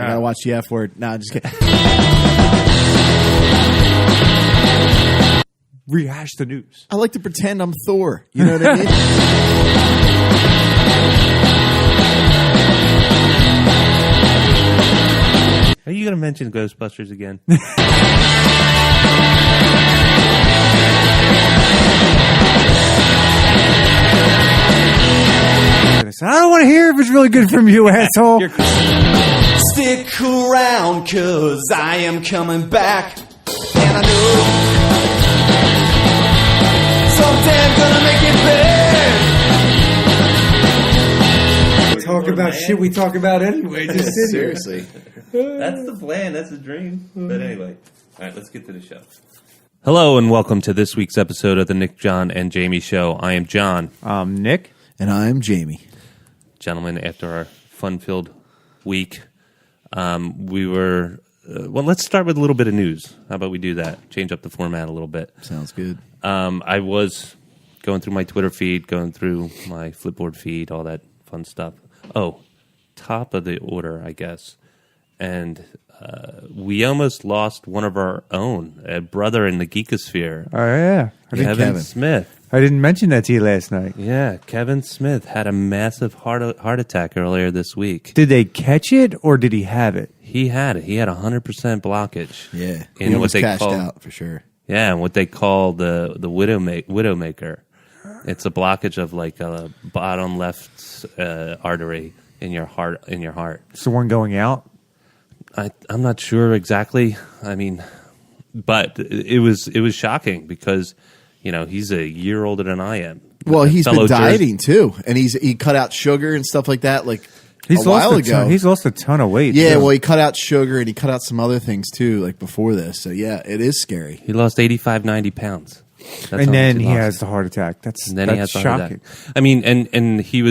I gotta watch the F word. No, I'm just kidding. Rehash the news. I like to pretend I'm Thor. You know what I mean? Are you going to mention Ghostbusters again? I don't want to hear if it's really good from you, asshole. Stick around, 'cause I am coming back. And I know someday I'm gonna make it big. Talk about shit we talk about anyway. Just sit here. Seriously. That's the plan. That's the dream. But anyway, all right, let's get to the show. Hello and welcome to this week's episode of the Nick, John, and Jamie Show. I am John. Nick. And I'm Jamie. Gentlemen, after our fun-filled week, we were... well, let's start with a little bit of news. How about we do that? Change up the format a little bit. Sounds good. I was going through my Twitter feed, going through my Flipboard feed, all that fun stuff. Oh, top of the order, I guess. And we almost lost one of our own, a brother in the geekosphere. Oh, yeah. Kevin Smith. I didn't mention that to you last night. Yeah, Kevin Smith had a massive heart attack earlier this week. Did they catch it or did he have it? He had it. He had 100% blockage. Yeah. In He what almost they cashed call, out for sure. Yeah, and what they call the widowmaker. It's a blockage of like a bottom left artery in your heart. It's the one going out? I'm not sure exactly. I mean, but it was shocking because, you know, he's a year older than I am. Well, he's been Fellow dieting too, and he cut out sugar and stuff like that. Like He's a while lost ago, he's lost a ton of weight. yeah. too. Well, he cut out sugar and he cut out some other things too, like before this. So yeah, it is scary. He lost 85, 90 pounds. That's how and much then he lost. has the heart attack. That's And then he has the heart shocking. attack. I mean, and he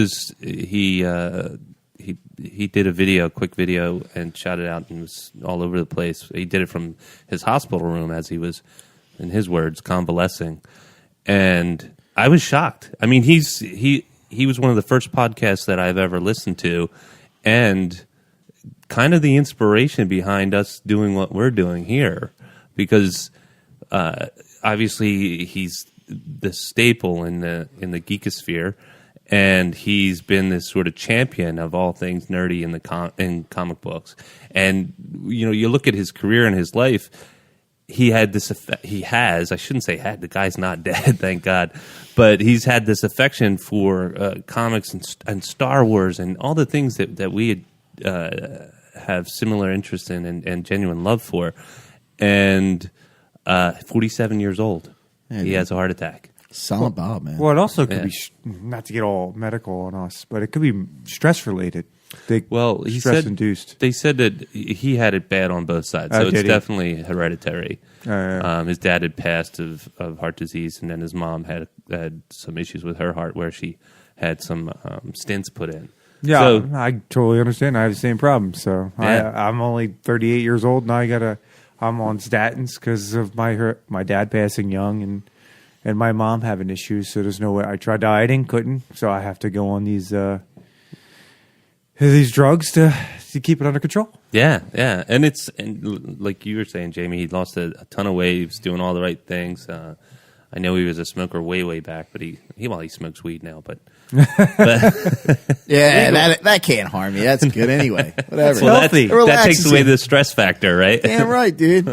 did a quick video, and shot it out, and it was all over the place. He did it from his hospital room as he was, in his words, convalescing, and I was shocked. I mean, he was one of the first podcasts that I've ever listened to, and kind of the inspiration behind us doing what we're doing here, because obviously he's the staple in the geekosphere. And he's been this sort of champion of all things nerdy in comic books. And you know, you look at his career and his life. He had this. He has. I shouldn't say had. The guy's not dead, thank God. But he's had this affection for comics and Star Wars and all the things that we have similar interest in and genuine love for. And 47 years old, he has a heart attack. Silent Bob, man. Well, it also could be, not to get all medical on us, but it could be stress related. Well, he stress said induced. They said that he had it bad on both sides, so it's definitely hereditary. His dad had passed of heart disease, and then his mom had some issues with her heart where she had some stents put in. Yeah, so, I totally understand. I have the same problem. So yeah. I'm only 38 years old now. I'm on statins because of my dad passing young and my mom having issues. So there's no way. I tried dieting, couldn't. So I have to go on these drugs to keep it under control. Yeah, and like you were saying, Jamie, he lost a ton of weight. He was doing all the right things. I know he was a smoker way back, but he smokes weed now, but yeah, that can't harm you. That's good anyway. Whatever. Well, healthy. that takes away the stress factor, right? Damn right, dude.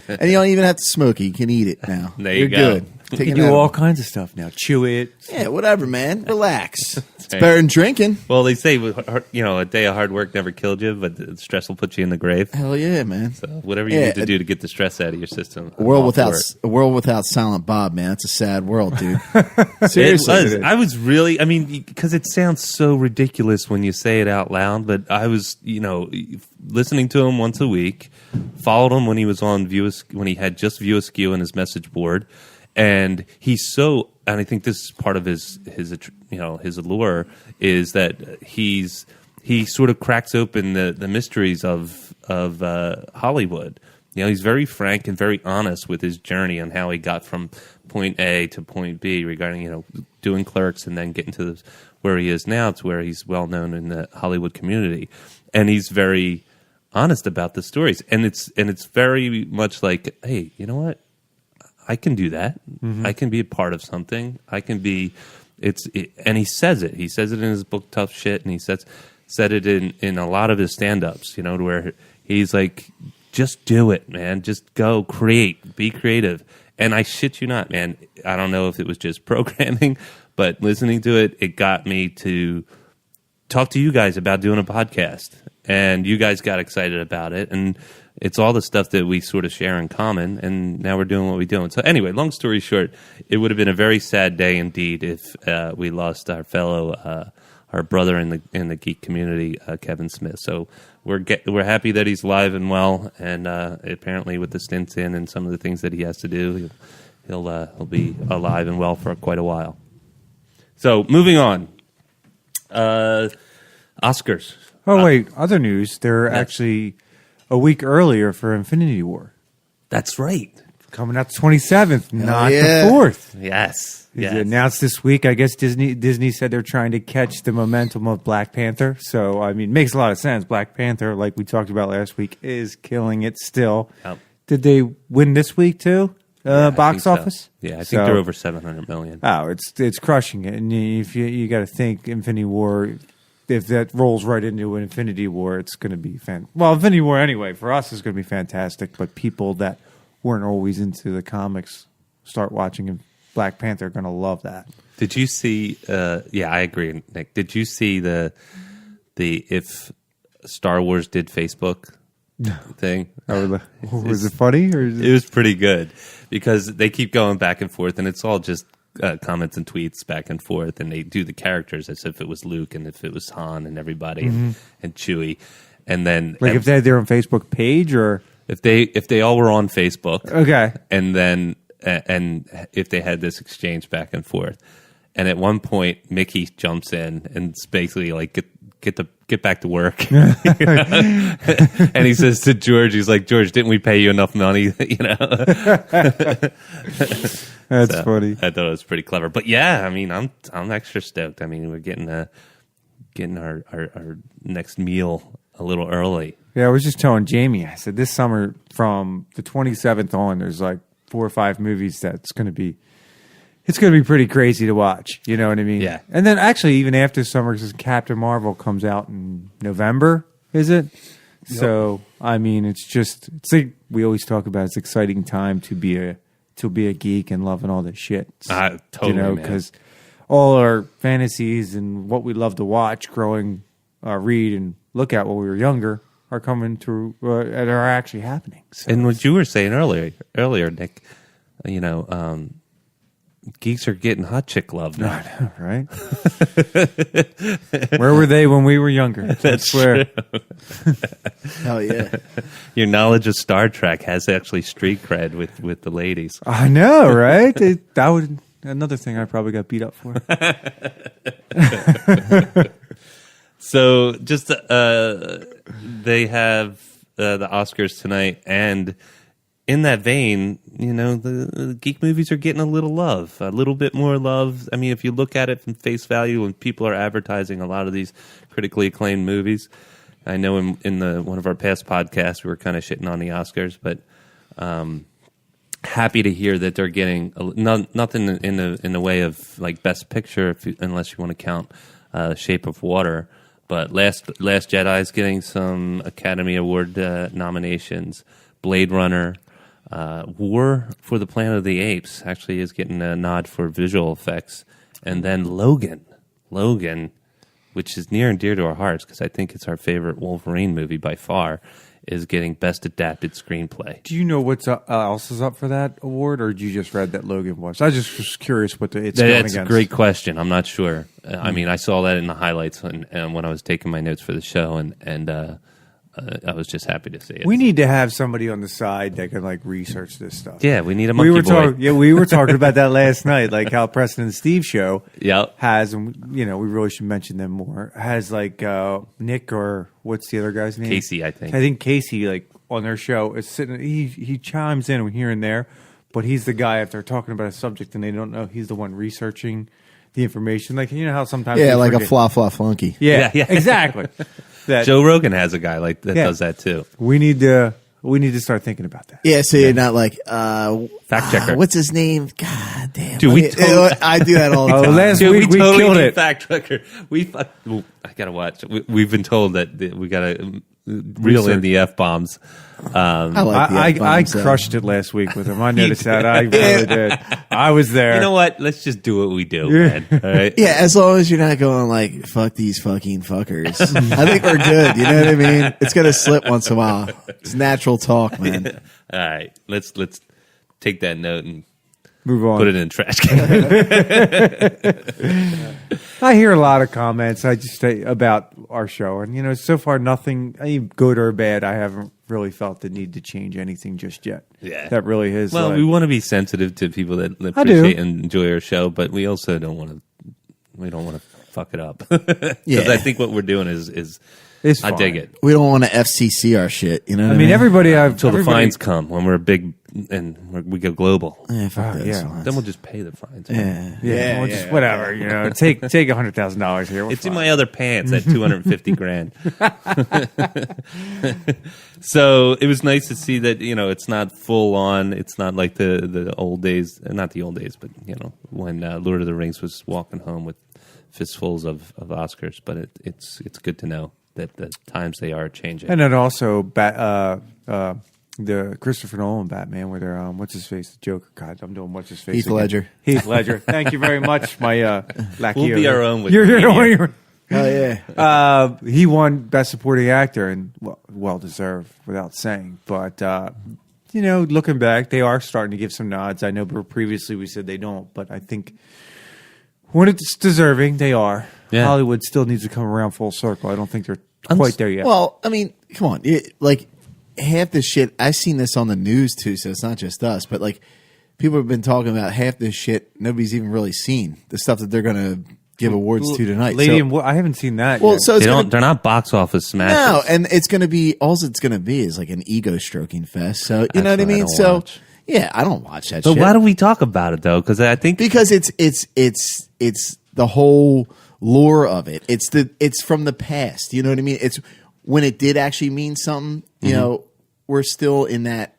And you don't even have to smoke it. You can eat it now. There you You're go. good. You Take can it do out. all kinds of stuff now. Chew it. Yeah, whatever, man. Relax. It's right. better than drinking. Well, they say, you know, a day of hard work never killed you, but the stress will put you in the grave. Hell yeah, man. So whatever you need to do to get the stress out of your system. A world without Silent Bob, man. That's a sad world, dude. Seriously. It was. I was really, I mean, because it sounds so ridiculous when you say it out loud, but I was, you know, listening to him once a week, followed him when he was on when he had just View Askew on his message board. And and I think this is part of his allure, is that he sort of cracks open the mysteries of Hollywood. You know, he's very frank and very honest with his journey on how he got from point A to point B regarding, you know, doing Clerks and then getting to where he is now, to where he's well known in the Hollywood community. And he's very honest about the stories, and it's very much like, hey, you know what? I can do that. I can be a part of something. I can be. And he says it. He says it in his book, Tough Shit, and he said it in a lot of his stand-ups. You know, where he's like, just do it, man. Just go create, be creative. And I shit you not, man. I don't know if it was just programming, but listening to it, it got me to talk to you guys about doing a podcast. And you guys got excited about it. And it's all the stuff that we sort of share in common. And now we're doing what we're doing. So anyway, long story short, it would have been a very sad day indeed if we lost our fellow, our brother in the geek community, Kevin Smith. So we're happy that he's alive and well. And apparently with the stints in and some of the things that he has to do, he'll be alive and well for quite a while. So moving on. Oscars. Oh, wait. Other news. They're actually a week earlier for Infinity War. That's right. Coming out the 27th, not yeah. the 4th. Yes. It's announced this week. I guess Disney said they're trying to catch the momentum of Black Panther. So, I mean, it makes a lot of sense. Black Panther, like we talked about last week, is killing it still. Yep. Did they win this week, too? I Box think so. office? Yeah, I think they're over 700 million. Oh, it's crushing it. And if you got to think Infinity War, if that rolls right into an Infinity War, it's going to be well, Infinity War anyway for us is going to be fantastic. But people that weren't always into the comics start watching Black Panther are going to love that. Did you see? Yeah, I agree, Nick. Did you see the if Star Wars did Facebook thing? Was it funny? Or It was pretty good because they keep going back and forth, and it's all just comments and tweets back and forth, and they do the characters as if it was Luke and if it was Han and everybody and Chewie, and then like if they had their own Facebook page or if they all were on Facebook, okay, and then and if they had this exchange back and forth, and at one point Mickey jumps in and it's basically like get back to work, and he says to George, he's like, George, didn't we pay you enough money? That's funny. I thought it was pretty clever, but yeah, I mean, I'm extra stoked. I mean, we're getting our next meal a little early. Yeah, I was just telling Jamie. I said this summer from the 27th on, there's like 4 or 5 movies that's going to be. It's going to be pretty crazy to watch. You know what I mean? Yeah. And then actually, even after summer, because Captain Marvel comes out in November, is it? Yep. So I mean, it's like we always talk about. It's an exciting time to be a geek and loving all this shit. Totally, you know, because all our fantasies and what we love to watch, growing, read, and look at when we were younger are coming to and are actually happening. So and what you were saying earlier, Nick, you know, geeks are getting hot chick love now, right? Where were they when we were younger? That's where. Hell yeah. Your knowledge of Star Trek has actually street cred with the ladies. I know, right? That would another thing I probably got beat up for. So just they have the Oscars tonight, and in that vein, you know, the geek movies are getting a little bit more love. I mean, if you look at it from face value, when people are advertising a lot of these critically acclaimed movies, I know in one of our past podcasts we were kind of shitting on the Oscars, but happy to hear that they're getting nothing in the way of like Best Picture, unless you want to count Shape of Water. But Last Jedi is getting some Academy Award nominations. Blade Runner. War for the Planet of the Apes actually is getting a nod for visual effects. And then Logan, which is near and dear to our hearts because I think it's our favorite Wolverine movie by far, is getting Best Adapted Screenplay. Do you know what's else is up for that award, or did you just read that Logan was? I just was curious what it's going against. That's a great question. I'm not sure. I mean, I saw that in the highlights when I was taking my notes for the show, and I was just happy to see it. We need to have somebody on the side that can like research this stuff. Yeah, we need a monkey boy. We were talking about that last night, like how Preston and Steve show has, and you know, we really should mention them more. Has like Nick or what's the other guy's name? Casey, I think. I think Casey, like on their show, is sitting. He chimes in here and there, but he's the guy if they're talking about a subject and they don't know, he's the one researching the information. Like you know how sometimes like a fla flunky. Yeah, exactly. that Joe Rogan has a guy like that Yeah. does that too. we need to start thinking about that. Yeah, so you're not like Fact checker. what's his name? God damn. Dude, we totally- I do that all the Oh, time. last Dude, week we totally killed need it. Fact checker. Well, I gotta watch. We've been told that we gotta reel in the F bombs. I like the I F-bombs, though. crushed it last week with him. I noticed that. I really did. I was there. You know what? Let's just do what we do, man. All right. Yeah, as long as you're not going like "fuck these fucking fuckers," I think we're good. You know what I mean? It's gonna slip once in a while. It's natural talk, man. All right. Let's take that note and Move on. put it in the trash can. I hear a lot of comments. I just say about our show, and so far nothing, good or bad. I haven't really felt the need to change anything just yet. Yeah. that really is. Well, like, we want to be sensitive to people that I do. appreciate and enjoy our show, but we also don't want to. We don't want to fuck it up. Because Yeah. I think what we're doing is it's I fine. dig it. We don't want to FCC our shit. You know what I I mean, everybody. Until the everybody- fines come when we're big and we go global. Yeah, fuck those yeah. ones. Then we'll just pay the fines. Yeah. Yeah, well, just whatever. Take $100,000 here. We're It's in fine. my other pants at 250 grand. So it was nice to see that, it's not full on. It's not like the old days, not the old days, but, when Lord of the Rings was walking home with fistfuls of Oscars. But it's good to know that the times they are changing. And then also, the Christopher Nolan Batman, where they're what's his face, the Joker. God, I'm doing what's his face. Heath again. Ledger. Heath Ledger. Thank you very much, my lackey. We'll be our own with You're media. Oh yeah. He won Best Supporting Actor, and well deserved, without saying. But looking back, they are starting to give some nods. I know previously we said they don't, but I think when it's deserving, they are. Yeah. Hollywood still needs to come around full circle. I don't think they're quite there yet. Well, I mean, come on. Like half this shit. I've seen this on the news too, so it's not just us. But like, people have been talking about half this shit. Nobody's even really seen the stuff that they're going to give awards to tonight. Lady So- and I haven't seen that. well, yet. so it's gonna, They're not box office smashes. no, and it's going to be all it's going to be is like an ego stroking fest. So you know what I That's what I mean. don't So watch. yeah, I don't watch that But shit. why do we talk about it though? Because I think Because it's the whole lore of it. It's from the past. You know what I mean? It's when it did actually mean something. You know, we're still in that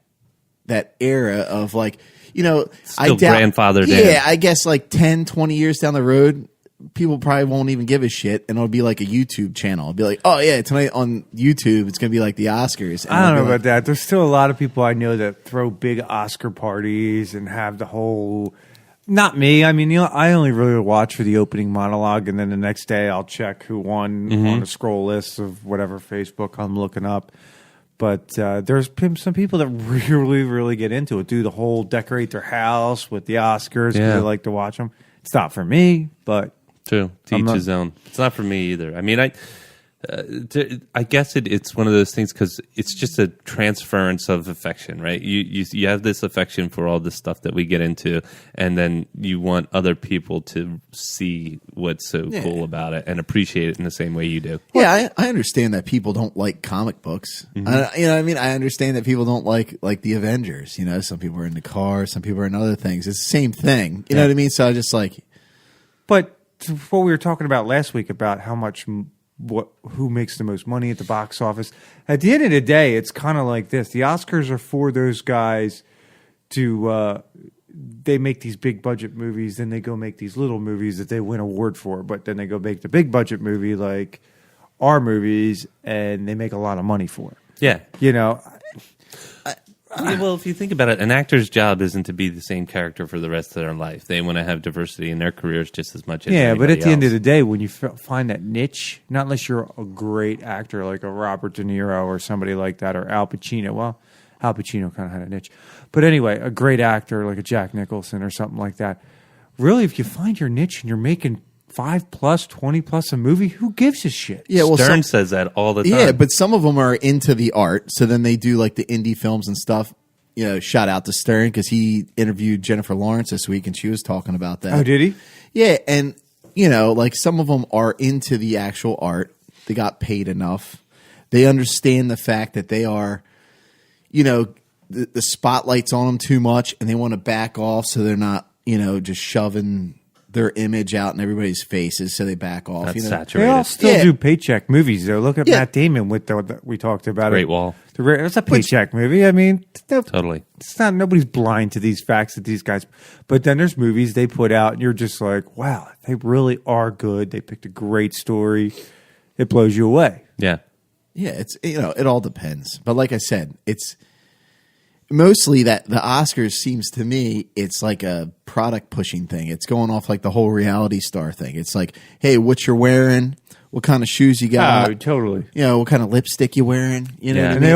era of like, I Still doubt grandfathered Yeah, in. I guess like 10, 20 years down the road, people probably won't even give a shit, and it'll be like a YouTube channel. It'll be like, oh yeah, tonight on YouTube, it's gonna be like the Oscars. And I don't it'll know be about that. There's still a lot of people I know that throw big Oscar parties and have the whole. Not me. I mean, I only really watch for the opening monologue, and then the next day I'll check who won on the scroll list of whatever Facebook I'm looking up. But there's been some people that really, really get into it. Do the whole decorate their house with the Oscars because Yeah. they like to watch them. It's not for me, but True. To I'm each not- his own. It's not for me either. I mean, I guess it's one of those things because it's just a transference of affection, right? You have this affection for all this stuff that we get into, and then you want other people to see what's so cool about it and appreciate it in the same way you do. Yeah, I understand that people don't like comic books. You know what I mean? I understand that people don't like the Avengers. Some people are into cars, some people are into other things. It's the same thing. You know what I mean? So I just like, But what we were talking about last week about how much who makes the most money at the box office. At the end of the day, it's kind of like this. The Oscars are for those guys to they make these big budget movies, then they go make these little movies that they win award for, but then they go make the big budget movie like our movies and they make a lot of money for it. Yeah. Well, if you think about it, an actor's job isn't to be the same character for the rest of their life. They want to have diversity in their careers just as much as Yeah, but at the end of else. the day, when you find that niche, not unless you're a great actor like a Robert De Niro or somebody like that, or Al Pacino. Well, Al Pacino kind of had a niche. But anyway, a great actor like a Jack Nicholson or something like that. Really, if you find your niche and you're making 5+, 20+ a movie, who gives a shit? yeah, well, Stern says that all the time. yeah, but some of them are into the art, so then they do like the indie films and stuff. Shout out to Stern because he interviewed Jennifer Lawrence this week and she was talking about that. Oh, did he? Yeah, and like some of them are into the actual art. They got paid enough. They understand the fact that they are, the spotlight's on them too much, and they want to back off so they're not, just shoving their image out in everybody's faces, so they back off. That's you know? saturated. They all still Yeah. do paycheck movies, though. Look at Yeah. Matt Damon with the we talked about Great it. Wall. It's a paycheck movie. I mean, Totally. It's not. Nobody's blind to these facts that these guys. But then there's movies they put out, and you're just like, wow, they really are good. They picked a great story. It blows you away. Yeah. Yeah, it's it all depends. But like I said, it's mostly that the Oscars seems to me it's like a product pushing thing. It's going off like the whole reality star thing. It's like, hey, what you're wearing, what kind of shoes you got, Totally. what kind of lipstick you're wearing. You know Yeah. what I And mean?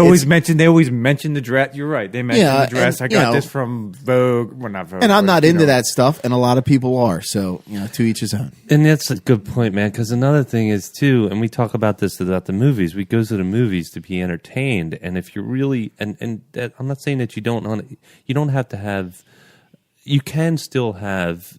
they always mention the dress. You're right. They mention Yeah, the dress. and, I got you know, this from Vogue. Well, not Vogue. and I'm but, not you into know. that stuff, and a lot of people are. So to each his own. And that's a good point, man. Because another thing is too, and we talk about this about the movies. We go to the movies to be entertained, and if you're really, and that, I'm not saying that you don't have to have. You can still have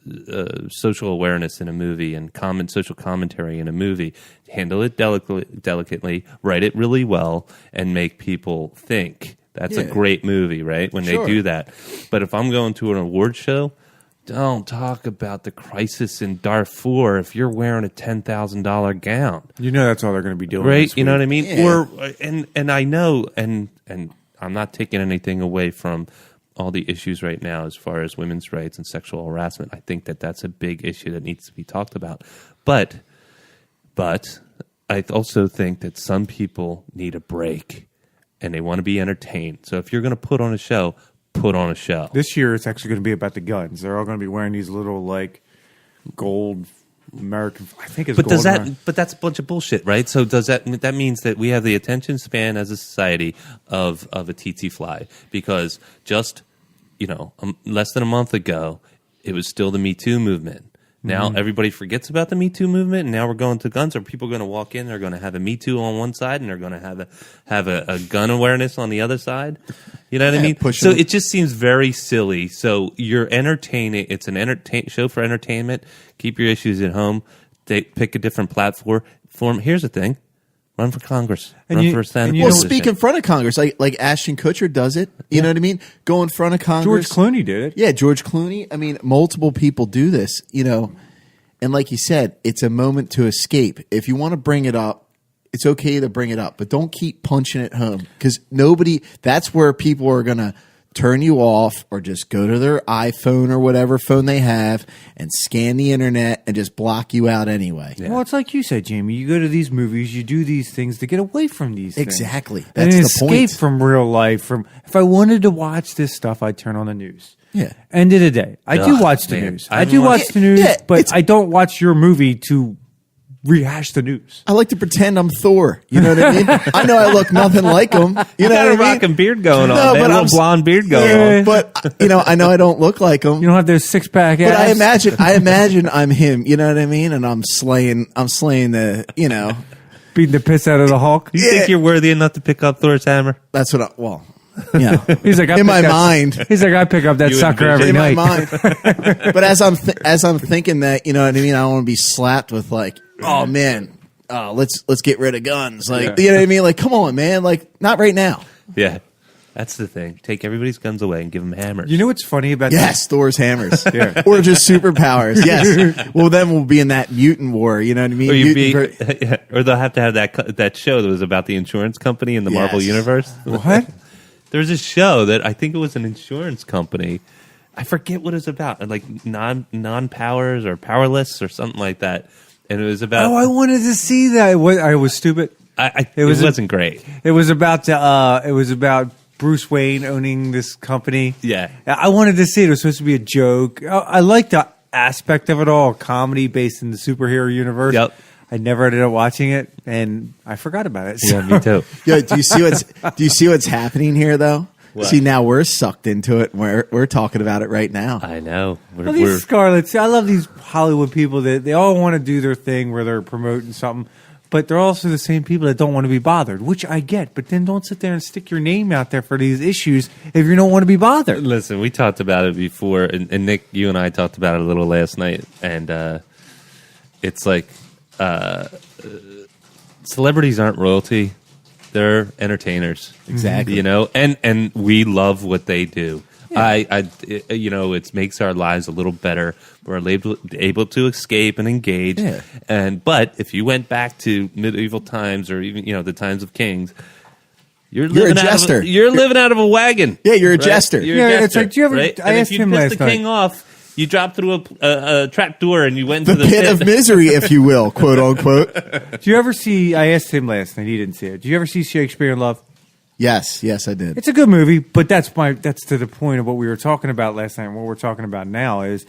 social awareness in a movie and social commentary in a movie. Handle it delicately, write it really well, and make people think. That's a Yeah. great movie, right? When Sure. they do that. But if I'm going to an award show, don't talk about the crisis in Darfur if you're wearing a $10,000 gown, You know that's all they're going to be doing. right? this You know what I week. mean? Yeah. Or and I know, and I'm not taking anything away from all the issues right now as far as women's rights and sexual harassment. I think that that's a big issue that needs to be talked about. But I also think that some people need a break and they want to be entertained. So if you're going to put on a show, put on a show. This year, it's actually going to be about the guns. They're all going to be wearing these little like gold American. I think it's. But gold does that? American- But that's a bunch of bullshit, right? So does that? That means that we have the attention span as a society of a tsetse fly because just less than a month ago, it was still the Me Too movement. Now everybody forgets about the Me Too movement, and now we're going to guns. Are people going to walk in? They're going to have a Me Too on one side, and they're going to have a gun awareness on the other side. You know what I mean? So it just seems very silly. So you're entertaining. It's an show for entertainment. Keep your issues at home. Pick a different platform. Here's the thing: run for Congress. Run for a Senate. Well, speak in front of Congress, like Ashton Kutcher does it. You know what I mean? Go in front of Congress. George Clooney did it. Yeah, George Clooney. I mean, multiple people do this, And like you said, it's a moment to escape. If you want to bring it up, it's okay to bring it up, but don't keep punching it home because that's where people are going to turn you off or just go to their iPhone or whatever phone they have and scan the internet and just block you out anyway. Yeah. Well, it's like you said, Jamie. You go to these movies, you do these things to get away from these things. Exactly. And That's an the escape point. from real life. If I wanted to watch this stuff, I'd turn on the news. Yeah. End of the day. I do Ugh, watch the man. news. I I do haven't watch watched- the news, Yeah, but it's- I don't watch your movie to rehash the news. I like to pretend I'm Thor. You know what I mean? I know I look nothing like him. You know got a what I mean? rockin' beard going on. No, man. but A I'm little blonde beard going Yeah. on. But I know I don't look like him. You don't have those six-pack But abs. I imagine I'm him. You know what I mean? And I'm slaying the. Beating the piss out of the Hulk. You think you're worthy enough to pick up Thor's hammer? That's what. Yeah. He's like, In my mind. He's like, I pick up that You sucker every envision- In night. my mind. But as I'm thinking that, you know what I mean? I don't want to be slapped with like, oh man, let's get rid of guns. Like, you know what I mean? Like, come on, man. Like, not right now. Yeah, that's the thing. Take everybody's guns away and give them hammers. You know what's funny about Yes, Thor's hammers, or just superpowers. Yes. Well, then we'll be in that mutant war. You know what I mean? or they'll have to have that show that was about the insurance company in the Marvel Yes. universe. What? There's a show that I think it was an insurance company. I forget what it's about, like non-powers or powerless or something like that. And it was about. Oh, I wanted to see that. I was stupid. It wasn't great. It was about Bruce Wayne owning this company. Yeah. I wanted to see it. It was supposed to be a joke. I liked the aspect of it all, comedy based in the superhero universe. Yep. I never ended up watching it, and I forgot about it. Yeah, me too. Yo, do you see what's happening here though? What? See, now we're sucked into it. We're talking about it right now. I know. Well, these Scarlets, I love these Hollywood people that they all want to do their thing where they're promoting something, but they're also the same people that don't want to be bothered, which I get. But then don't sit there and stick your name out there for these issues if you don't want to be bothered. Listen, we talked about it before, and Nick, you and I talked about it a little last night, and it's like celebrities aren't royalty; they're entertainers. Exactly. You know, and we love what they do. It makes our lives a little better. We're able to escape and engage. Yeah. But if you went back to medieval times or even the times of kings, you're a jester. You're living out of a wagon. Yeah, you're a jester. You're a jester, it's like, do you ever? right? I asked him last If you pissed the king night. off, you dropped through a trap door and you went The to the pit of misery, if you will, quote unquote. Do you ever see? I asked him last night. He didn't see it. Do you ever see Shakespeare in Love? Yes, I did. It's a good movie, but that's to the point of what we were talking about last night. And what we're talking about now is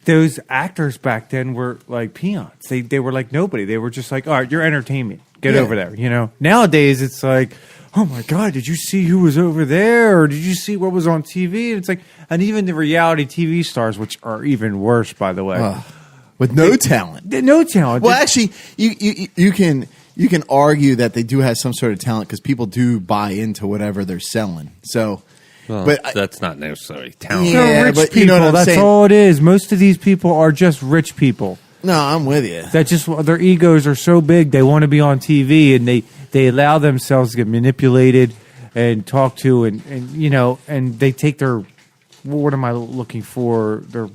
those actors back then were like peons. They were like nobody. They were just like, all right, you're entertainment. Get over there. Nowadays it's like, oh my God, did you see who was over there? Or did you see what was on TV? And it's like, and even the reality TV stars, which are even worse, by the way, with no talent. no talent. Well, actually, you can argue that they do have some sort of talent because people do buy into whatever they're selling. So, but that's not necessarily talent. Yeah, they're rich but people. you know what I'm That's saying. all it is. Most of these people are just rich people. No, I'm with you. That just their egos are so big they want to be on TV and they allow themselves to get manipulated and talked to and they take their what am I looking for the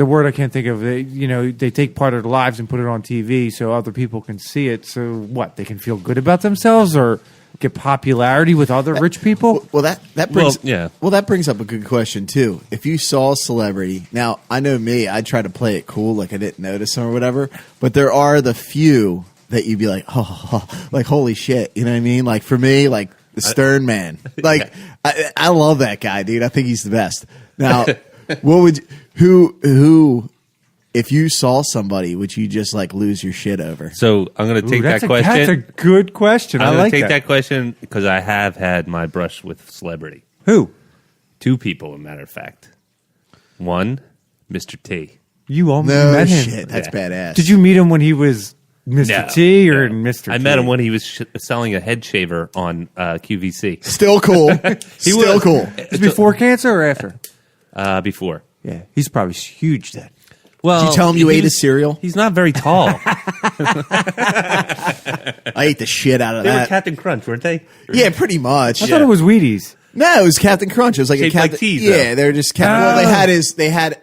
word I can't think of. They take part of their lives and put it on TV so other people can see it. So what, they can feel good about themselves or get popularity with other rich people? Well, that brings Well, that brings up a good question too. If you saw a celebrity, now I know me, I try to play it cool, like I didn't notice them or whatever. But there are the few that you'd be like, like holy shit, you know what I mean? Like for me, like the Stern Man, like I love that guy, dude. I think he's the best. Now, what would who? If you saw somebody, would you just like lose your shit over? So I'm going to take that question. That's a good question. I'm I going like to take that. that question because I have had my brush with celebrity. Who? 2 people, as a matter of fact. One, Mr. T. You almost No met him. shit, that's badass. Did you meet him when he was Mr. T or Mr. T? I met him when he was selling a head shaver on QVC. Still cool. Still was. cool. Was before cancer or after? Before. Yeah, he's probably huge then. Well, Did you tell him you ate his cereal? He's not very tall. I ate the shit out of They were that. Captain Crunch, weren't they? Yeah, pretty much. I thought it was Wheaties. No, it was Captain Crunch. It was like Shaped a Captain. like teas, yeah, though. they were just Captain. Well,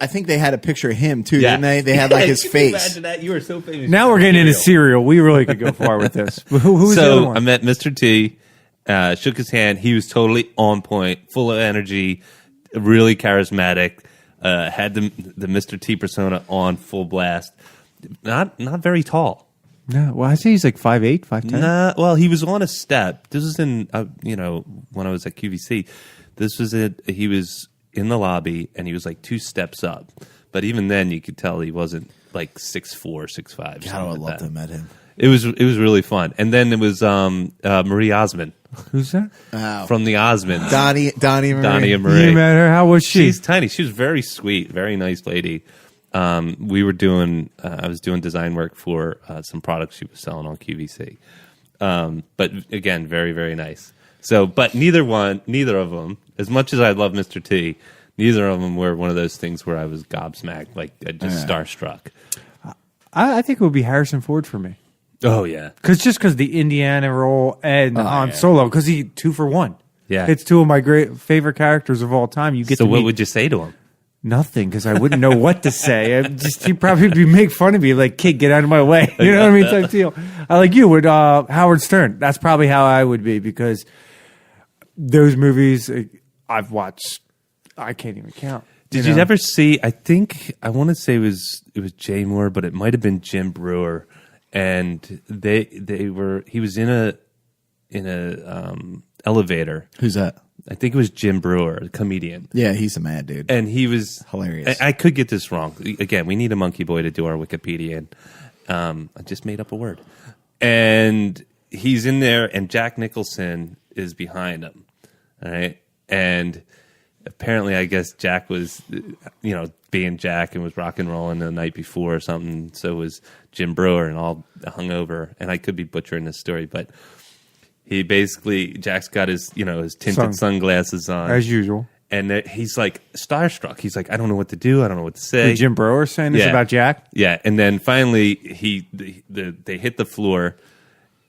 I think they had a picture of him too, didn't they? They had like his Can you face. imagine that? You were so famous. Now we're getting into cereal. We really could go far with this. Who's the other So one? I met Mr. T, shook his hand. He was totally on point, full of energy, really charismatic. Had the Mr. T persona on full blast. Not very tall. No, well, I say he's like 5'8", 5'10". Nah, well, he was on a step. This was in when I was at QVC. This was it. He was in the lobby and he was like 2 steps up. But even then, you could tell he wasn't like 6'4", 6'5". God, I would love to have met him. It was really fun. And then it was Marie Osmond Who's that? from the Osmonds. Donnie Marie. Donnie and Marie. You met her. How was she? She's tiny. She was very sweet, very nice lady. We were doing. I was doing design work for some products she was selling on QVC. But again, very very nice. So, but neither of them. As much as I love Mr. T, neither of them were one of those things where I was gobsmacked, like just starstruck. I think it would be Harrison Ford for me. Oh yeah, Because the Indiana role and Han Solo, because he 2 for 1. Yeah. It's 2 of my great favorite characters of all time. You get so to what meet would you say to him? nothing because I wouldn't know what to say. He'd probably make fun of me, like, kid, get out of my way. You know what I mean? Type deal. I like you with Howard Stern. That's probably how I would be because those movies I've watched, I can't even count. Did you ever see? I want to say it was Jay Moore, but it might have been Jim Brewer, and he was in a elevator. Who's that? I think it was Jim Brewer, a comedian. Yeah, he's a mad dude. And he was Hilarious. I could get this wrong. Again, we need a monkey boy to do our Wikipedia. And, I just made up a word. And he's in there, and Jack Nicholson is behind him. All right. And apparently, I guess Jack was, being Jack and was rock and rolling the night before or something. So was Jim Brewer and all hungover. And I could be butchering this story, but he basically, Jack's got his tinted sunglasses on. As usual. And he's like starstruck. He's like, I don't know what to do. I don't know what to say. Jim Brewer saying this Yeah. about Jack? Yeah. And then finally, they hit the floor,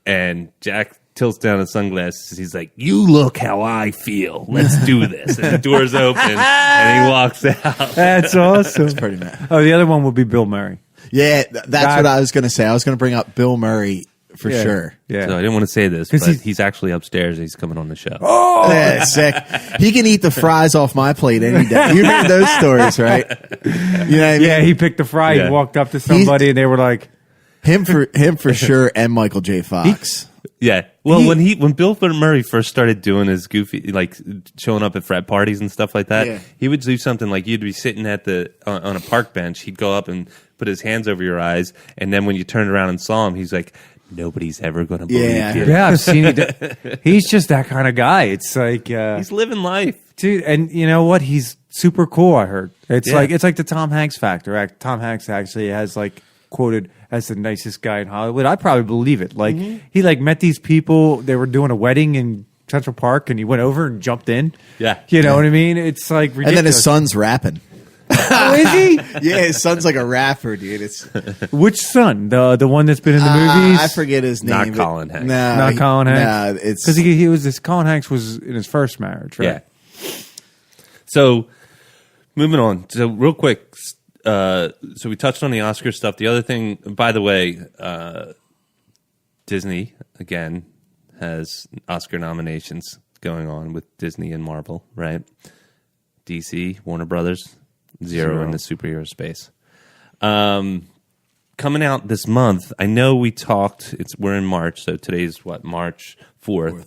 and Jack tilts down his sunglasses. He's like, "You look how I feel. Let's do this." And the doors open, and he walks out. That's awesome. It's pretty mad. Oh, the other one would be Bill Murray. Yeah, that's what I was going to say. I was going to bring up Bill Murray for sure. Yeah. So I didn't want to say this, but he's actually upstairs. He's coming on the show. Oh, Yeah, sick. He can eat the fries off my plate any day. You heard those stories, right? You know what I mean? yeah. He picked the fry. Yeah. He walked up to somebody, and they were like, Him for sure, and Michael J. Fox. Yeah. Well, when Bill Murray first started doing his goofy, like showing up at frat parties and stuff like that, Yeah. he would do something like you'd be sitting at on a park bench. He'd go up and put his hands over your eyes, and then when you turned around and saw him, he's like, "Nobody's ever going to believe Yeah. you." "Yeah, I've seen it." He's just that kind of guy. It's like, He's living life. dude, and you know what? He's super cool. I heard it's Yeah. like the Tom Hanks factor. Tom Hanks actually has like quoted as the nicest guy in Hollywood. I probably believe it. Like he like met these people. They were doing a wedding in Central Park, and he went over and jumped in. Yeah. you know what I mean. It's like ridiculous. And then his son's rapping. Oh, is he? Yeah, his son's like a rapper, dude. It's Which son? The one that's been in the movies? I forget his name. Not but- Colin Hanks. No, Not Colin Hanks. No, it's because he was this. Colin Hanks was in his first marriage, right? Yeah. So, moving on. So, real quick. So we touched on the Oscar stuff. The other thing, by the way, Disney again has Oscar nominations going on with Disney and Marvel, right? DC, Warner Brothers, zero in the superhero space. Coming out this month, I know we talked. We're in March, so today's March 4th.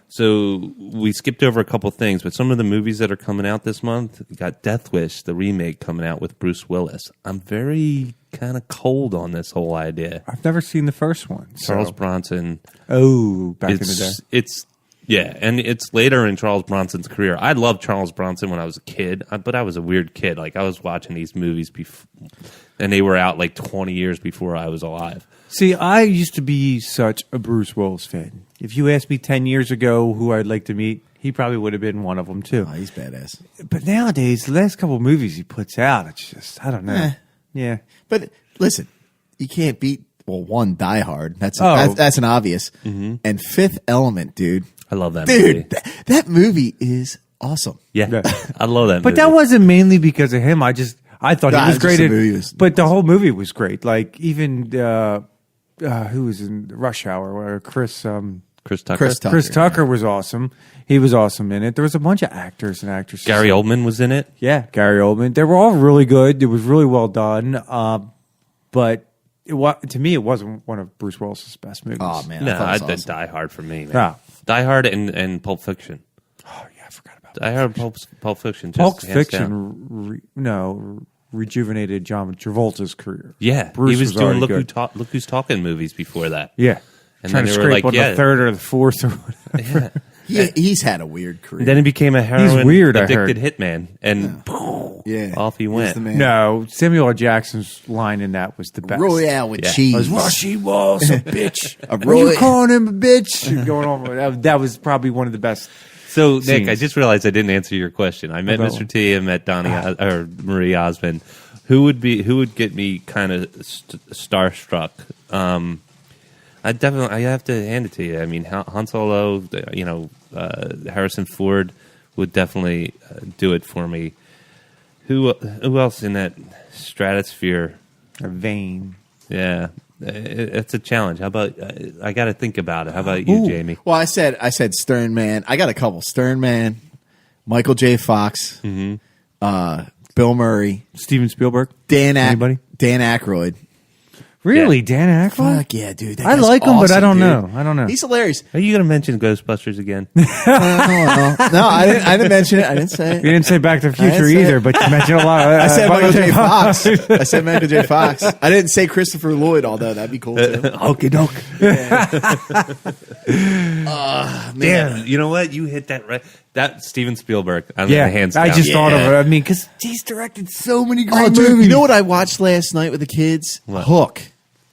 So we skipped over a couple things, but some of the movies that are coming out this month, we got Death Wish, the remake, coming out with Bruce Willis. I'm very kind of cold on this whole idea. I've never seen the first one. Charles Bronson. Oh, back in the day. And it's later in Charles Bronson's career. I loved Charles Bronson when I was a kid, but I was a weird kid. Like I was watching these movies and they were out like 20 years before I was alive. See, I used to be such a Bruce Willis fan. If you asked me 10 years ago who I'd like to meet, he probably would have been one of them too. Oh, he's badass. But nowadays, the last couple of movies he puts out, it's just, I don't know. Yeah. But listen, you can't beat one Die Hard. That's Oh. that's an obvious. And Fifth Element, dude. I love that movie. Dude, that movie is awesome. Yeah, I love that But movie. that wasn't mainly because of him. I thought Nah, he was it's just great. the movie was- But the whole movie was great. Like even who was in Rush Hour? Where Chris Tucker. Chris Tucker was awesome. He was awesome in it. There was a bunch of actors and actresses. Gary Oldman was in it. Yeah, Gary Oldman. They were all really good. It was really well done. But to me, it wasn't one of Bruce Willis's best movies. Oh man, No, I I thought it was awesome. Die Hard for me, man. Ah. Die Hard and Pulp Fiction. Oh yeah, I forgot about Die Hard, Pulp Fiction. Just Pulp hands down. Fiction. Rejuvenated John Travolta's career. Yeah, Bruce he was doing already Look good. Who's Talking movies before that. Yeah, And trying then to they were scrape like, on yeah. the third or the fourth or whatever. He's had a weird career. Then he became a heroin weird, I addicted heard. hitman, and yeah, off he He's went. the man. No, Samuel L. Jackson's line in that was the best. Royale with Yeah. cheese. She was a bitch. A Were you Roy- calling him a bitch? Going on with that was probably one of the best. So, Nick, Scenes. I just realized I didn't answer your question. I met About Mr. T. I met Donnie or Marie Osmond. Who would get me kind of starstruck? I have to hand it to you. I mean, Han Solo, Harrison Ford would definitely do it for me. Who else in that stratosphere? A vein. Yeah, it's a challenge. How about I got to think about it. How about you, Jamie? Well, I said Stern Man. I got a couple. Stern Man, Michael J. Fox, Bill Murray, Steven Spielberg. Anybody? Dan Dan Aykroyd. Really, Yeah. Dan Aykroyd? Fuck yeah, dude. That I guy's like him, but I awesome, don't dude. know. I don't know. He's hilarious. Are you going to mention Ghostbusters again? No, I didn't mention it. I didn't say You it. didn't say Back to the Future say either, it. but you mentioned a lot. I said Michael J. Fox. I said Michael J. Fox. I didn't say Christopher Lloyd, although that'd be cool too. Okie doke. Man. Damn, you know what? You hit that right. That Steven Spielberg. I'm Yeah, hands I down. just thought of it. Yeah. I mean, because he's directed so many great Oh, dude, movies. you know what I watched last night with the kids? What? Hook.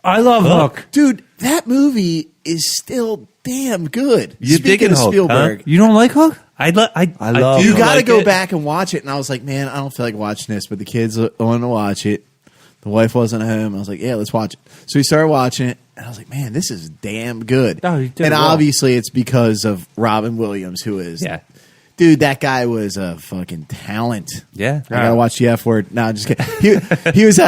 I love Hook. Dude, that movie is still damn good. You Speaking digging of Hook, Spielberg, You don't like Hook? I love. you got to like go it. back and watch it. And I was like, man, I don't feel like watching this, but the kids want to watch it. The wife wasn't home. I was like, yeah, let's watch it. So we started watching it, and I was like, man, this is damn good. Oh, you did and well. obviously it's because of Robin Williams, who is, Yeah. dude, that guy was a fucking talent. Yeah. I gotta watch the F word. No, I'm just kidding. He was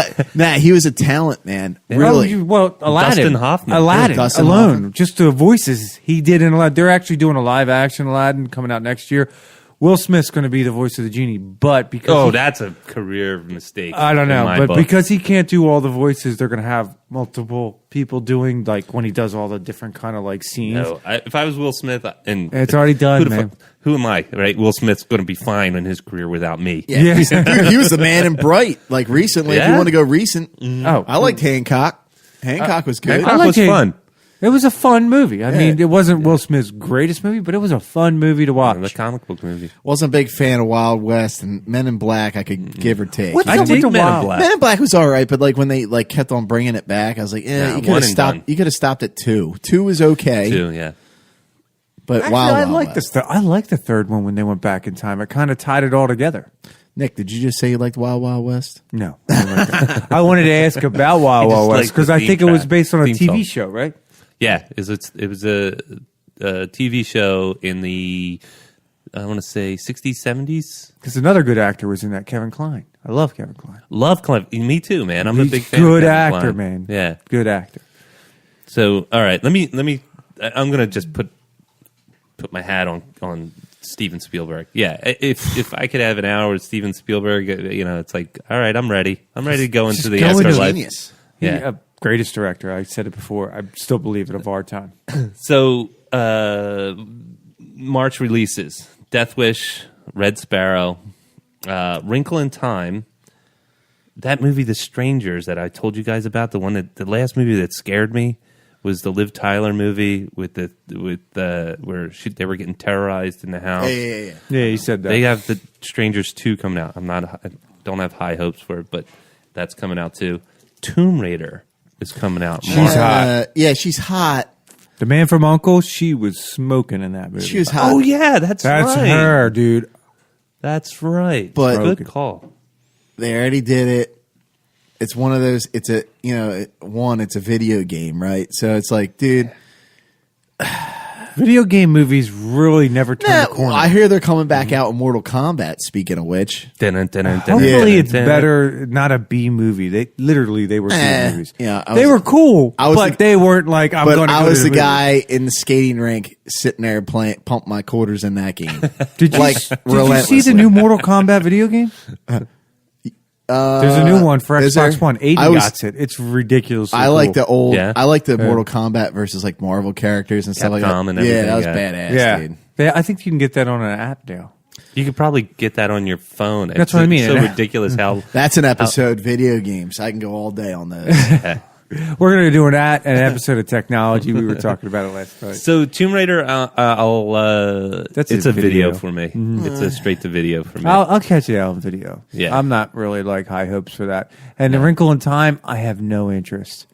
a talent, man. Really. Aladdin. Dustin Hoffman. Aladdin Dustin alone. Hoffman. Just the voices he did in Aladdin. They're actually doing a live action Aladdin coming out next year. Will Smith's going to be the voice of the genie, but because That's a career mistake. I don't in know, my but book. because he can't do all the voices, they're going to have multiple people doing like when he does all the different kind of like scenes. No, if I was Will Smith, and It's already done, who the man. who am I? Right? Will Smith's going to be fine in his career without me. Yeah. Dude, he was the man in Bright. Like recently, if you Yeah. want to go recent, Oh, I liked Hancock. Hancock was good. Hancock I liked was it. fun. It was a fun movie. I mean, it wasn't Will Smith's greatest movie, but it was a fun movie to watch. The comic book movie. Wasn't a big fan of Wild West and Men in Black. I could give or take. What's I up with dig the Men in Wild? Black. Men in Black was all right, but like when they like kept on bringing it back, I was like, Nah, you could one have and stopped. done. You could have stopped at 2. 2 was okay, Too, yeah. but Actually, Wild I Wild like West. this. I like the third one when they went back in time. It kind of tied it all together. Nick, did you just say you liked Wild Wild West? No, I didn't like that. I wanted to ask about Wild He just Wild West liked because the I theme think it was track, based on a theme TV song. show, right? Yeah, it was a TV show in the, I want to say 60s, 70s. Because another good actor was in that, Kevin Kline. I love Kevin Kline. Love Clive. Me too, man. I'm a He's big fan. good of Kevin actor, Kline. man. Yeah. Good actor. So, all right, let me. I'm gonna just put my hat on Steven Spielberg. Yeah, if I could have an hour with Steven Spielberg, it's like, all right, I'm ready. I'm ready to go into the Go into afterlife. genius. Yeah. Greatest director. I said it before. I still believe it of our time. So, March releases: Death Wish, Red Sparrow, Wrinkle in Time. That movie, The Strangers, that I told you guys about, the last movie that scared me was the Liv Tyler movie with where they were getting terrorized in the house. Yeah. Yeah, you said that. They have The Strangers 2 coming out. I don't have high hopes for it, but that's coming out too. Tomb Raider is coming out. She's hot. Yeah, she's hot. The Man from U.N.C.L.E., she was smoking in that movie. She was hot. Oh yeah, that's right. her, dude. That's right. But- good call. They already did it. It's one of those. It's a it's a video game, right? So it's like, dude. Video game movies really never turn the corner. I hear they're coming back out in Mortal Kombat. Speaking of which, Hopefully it's better, not a B movie. They were good movies. yeah, they were cool, was but they weren't like, I'm going but to go I was to the movie. guy in the skating rink sitting there playing, pump my quarters in that game. Did you, like, did you see the relentlessly. new Mortal Kombat video game? There's a new one for is Xbox there? One. Aiden I was- got it. It's ridiculous. I like the old. Yeah. I like the Mortal Kombat versus like Marvel characters and stuff like that. Capcom and yeah, that was everything, badass, Yeah. dude. Yeah, I think you can get that on an app now. You could probably get that on your phone. That's what I mean. It's so ridiculous how That's an episode. Video games. I can go all day on those. We're going to do an episode of technology. We were talking about it last night. So Tomb Raider, That's it's a a video video. for me. It's a straight to video for me. I'll catch it out on video. Yeah. I'm not really like high hopes for that. And The Wrinkle in Time, I have no interest.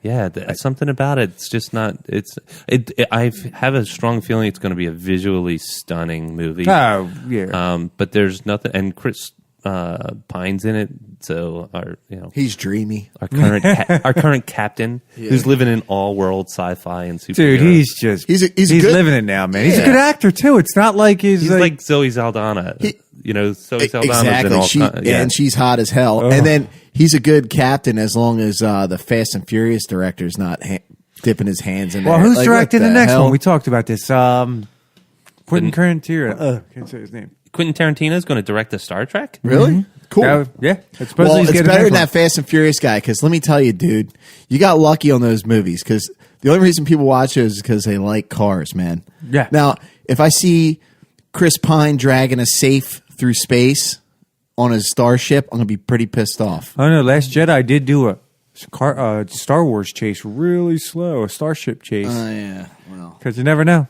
Yeah, something about it. It's just not. I have a strong feeling it's going to be a visually stunning movie. Oh, yeah. But there's nothing, and Chris Pine's in it. So He's dreamy. our current captain, who's living in all world sci-fi and superhero. Dude, he's just He's he's good- living it now, man. He's a Yeah. good actor too. It's not like He's like Zoe Saldana. Zoe Saldana's in all. Exactly. And she's hot as hell. And then he's a good captain as long as the Fast and Furious director's not dipping his hands in there. well, who's Like, directing what the next hell? one? We talked about this. Quentin Tarantino. Can't say his name. Quentin Tarantino is going to direct the Star Trek. Really? Cool. Yeah, it's Well, he's it's getting better the than next that Fast and Furious guy, because let me tell you, dude, you got lucky on those movies, because the only reason people watch those is because they like cars, man. Yeah. Now, if I see Chris Pine dragging a safe through space on his starship, I'm going to be pretty pissed off. one. Oh no, Last Jedi did do a Star Wars chase really slow, a starship chase, Yeah, well. because you never know.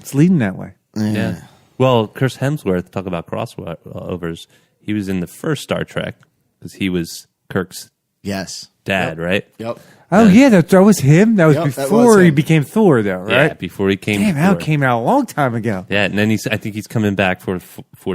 It's leading that way. Yeah. Well, Chris Hemsworth, talk about crossovers. He was in the first Star Trek because he was Kirk's Yes. dad, right? Yep. Oh yeah, that was him. That was Yep, that before was he him. became Thor, though, right? Yeah, before he came. Damn, to that Thor. came out a long time ago. Yeah, and then I think he's coming back for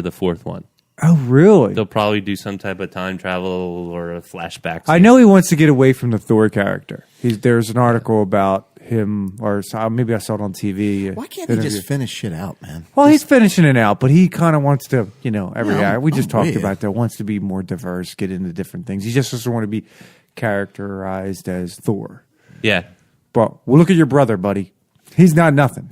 the fourth one. Oh, really? They'll probably do some type of time travel or a flashback. I know he wants to get away from the Thor character. There's an article about him, or maybe I saw it on TV. Why can't he just finish shit out, man? Well, he's finishing it out, but he kind of wants to, every guy. We just talked weird. about that. Wants to be more diverse, get into different things. He just doesn't want to be characterized as Thor. Yeah. But well, look at your brother, buddy. He's not nothing.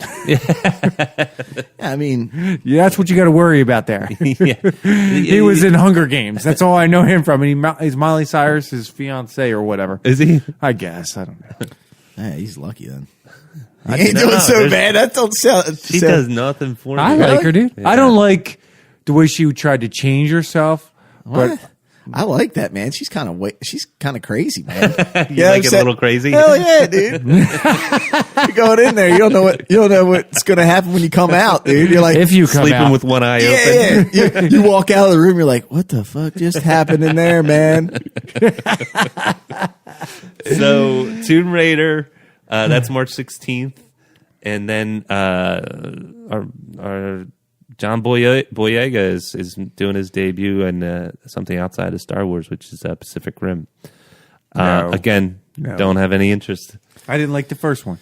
I mean, Yeah, that's what you got to worry about there. Yeah. He was in Hunger Games. That's all I know him from. And he's Miley Cyrus's fiance or whatever. Is he? I guess. I don't know. yeah, he's lucky then. He I ain't know, doing so there's- bad. That don't sound. She does nothing for me. I like her, dude. Yeah. I don't like the way she tried to change herself. What? But I like that, man. She's kind of crazy, man. You know like what I'm it a saying? little crazy? Hell yeah, dude. You're going in there. You don't know what's going to happen when you come out, dude. You're like, if you come Sleeping out, with one eye open. yeah. You walk out of the room. You're like, what the fuck just happened in there, man? So Tomb Raider, that's March 16th, and then our John Boyega is doing his debut in something outside of Star Wars, which is Pacific Rim. No. Again, No. don't have any interest. I didn't like the first one.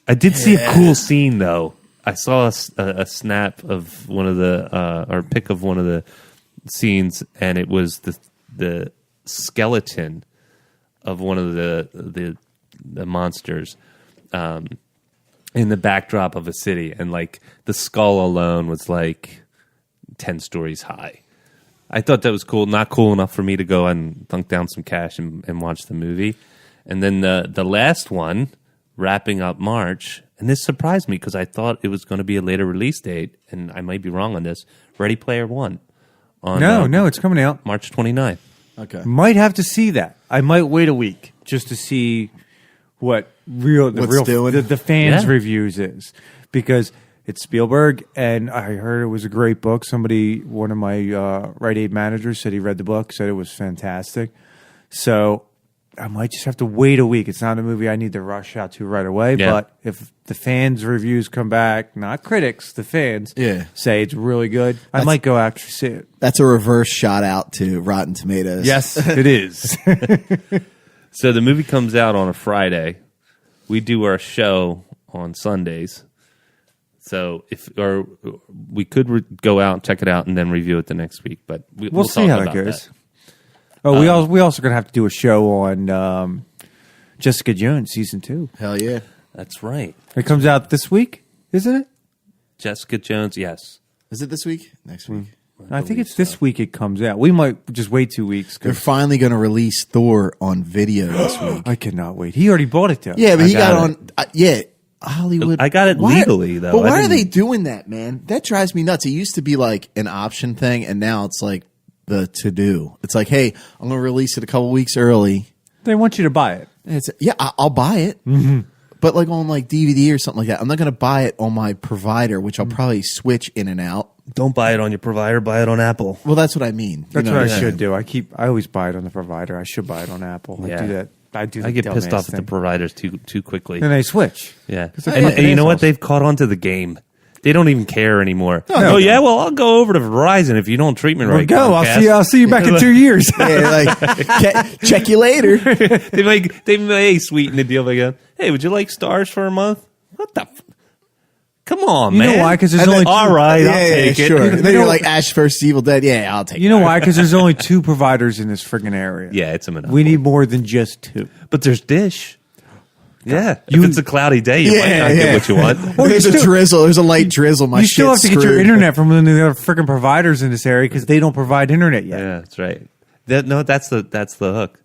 I did see a cool scene though. I saw a snap of one of the or pic of one of the scenes, and it was the skeleton of one of the monsters in the backdrop of a city, and like the skull alone was like 10 stories high. I thought that was cool. Not cool enough for me to go and thunk down some cash and watch the movie. And then the last one, wrapping up March, and this surprised me because I thought it was going to be a later release date, and I might be wrong on this. Ready Player One. On, No, it's coming out. March 29th. Okay. Might have to see that. I might wait a week just to see what the fans' Yeah. reviews is, because it's Spielberg, and I heard it was a great book. One of my Rite Aid managers said he read the book, said it was fantastic. So I might just have to wait a week. It's not a movie I need to rush out to right away. Yeah. But if the fans' reviews come back, not critics, the fans, say it's really good, I might go actually see it. That's a reverse shout out to Rotten Tomatoes. Yes, it is. So the movie comes out on a Friday. We do our show on Sundays. So we could go out and check it out and then review it the next week. But we'll see talk how about that goes. that. Oh, we also gonna have to do a show on Jessica Jones season 2. Hell yeah. That's right. It comes out this week, isn't it? Jessica Jones, yes. Is it this week? Next week? I think it's this week it comes out. We might just wait 2 weeks. They're finally going to release Thor on video this week. I cannot wait. He already bought it though. Yeah, but he got got on. Hollywood. I got it legally, though. But I why are didn't- they doing that, man? That drives me nuts. It used to be like an option thing, and now it's like the to do. It's like, hey, I'm going to release it a couple weeks early. They want you to buy it. And it's I'll buy it, but like on like DVD or something like that. I'm not going to buy it on my provider, which I'll probably switch in and out. Don't buy it on your provider. Buy it on Apple. Well, that's what I mean. That's You know what I I'm should saying? do. I always buy it on the provider. I should buy it on Apple. I Yeah. do that. I do. I get the pissed dumbass off at the thing. providers too quickly. Then they switch. Yeah. they're And fucking you know what? assholes. They've caught on to the game. They don't even care anymore. No, yeah, well, I'll go over to Verizon if you don't treat me right. Go. Comcast. I'll see you back in 2 years. Yeah, like check you later. they may sweeten the deal by going, hey, would you like stars for a month? What the? Come on, You know man. why? 'Cause there's And only then- all right. Yeah, I'll yeah, take it. sure. And then you're know- like Ash versus Evil Dead. Yeah, I'll take it. You know why? Because there's only 2 providers in this friggin' area. Yeah, it's a monopoly. We need more than just 2. But there's Dish. Yeah, if it's a cloudy day, you might not get what you want. There's a drizzle. There's a light drizzle. My You still have shit's to get your screwed. internet from one of the other freaking providers in this area because they don't provide internet yet. Yeah, that's right. That's the hook.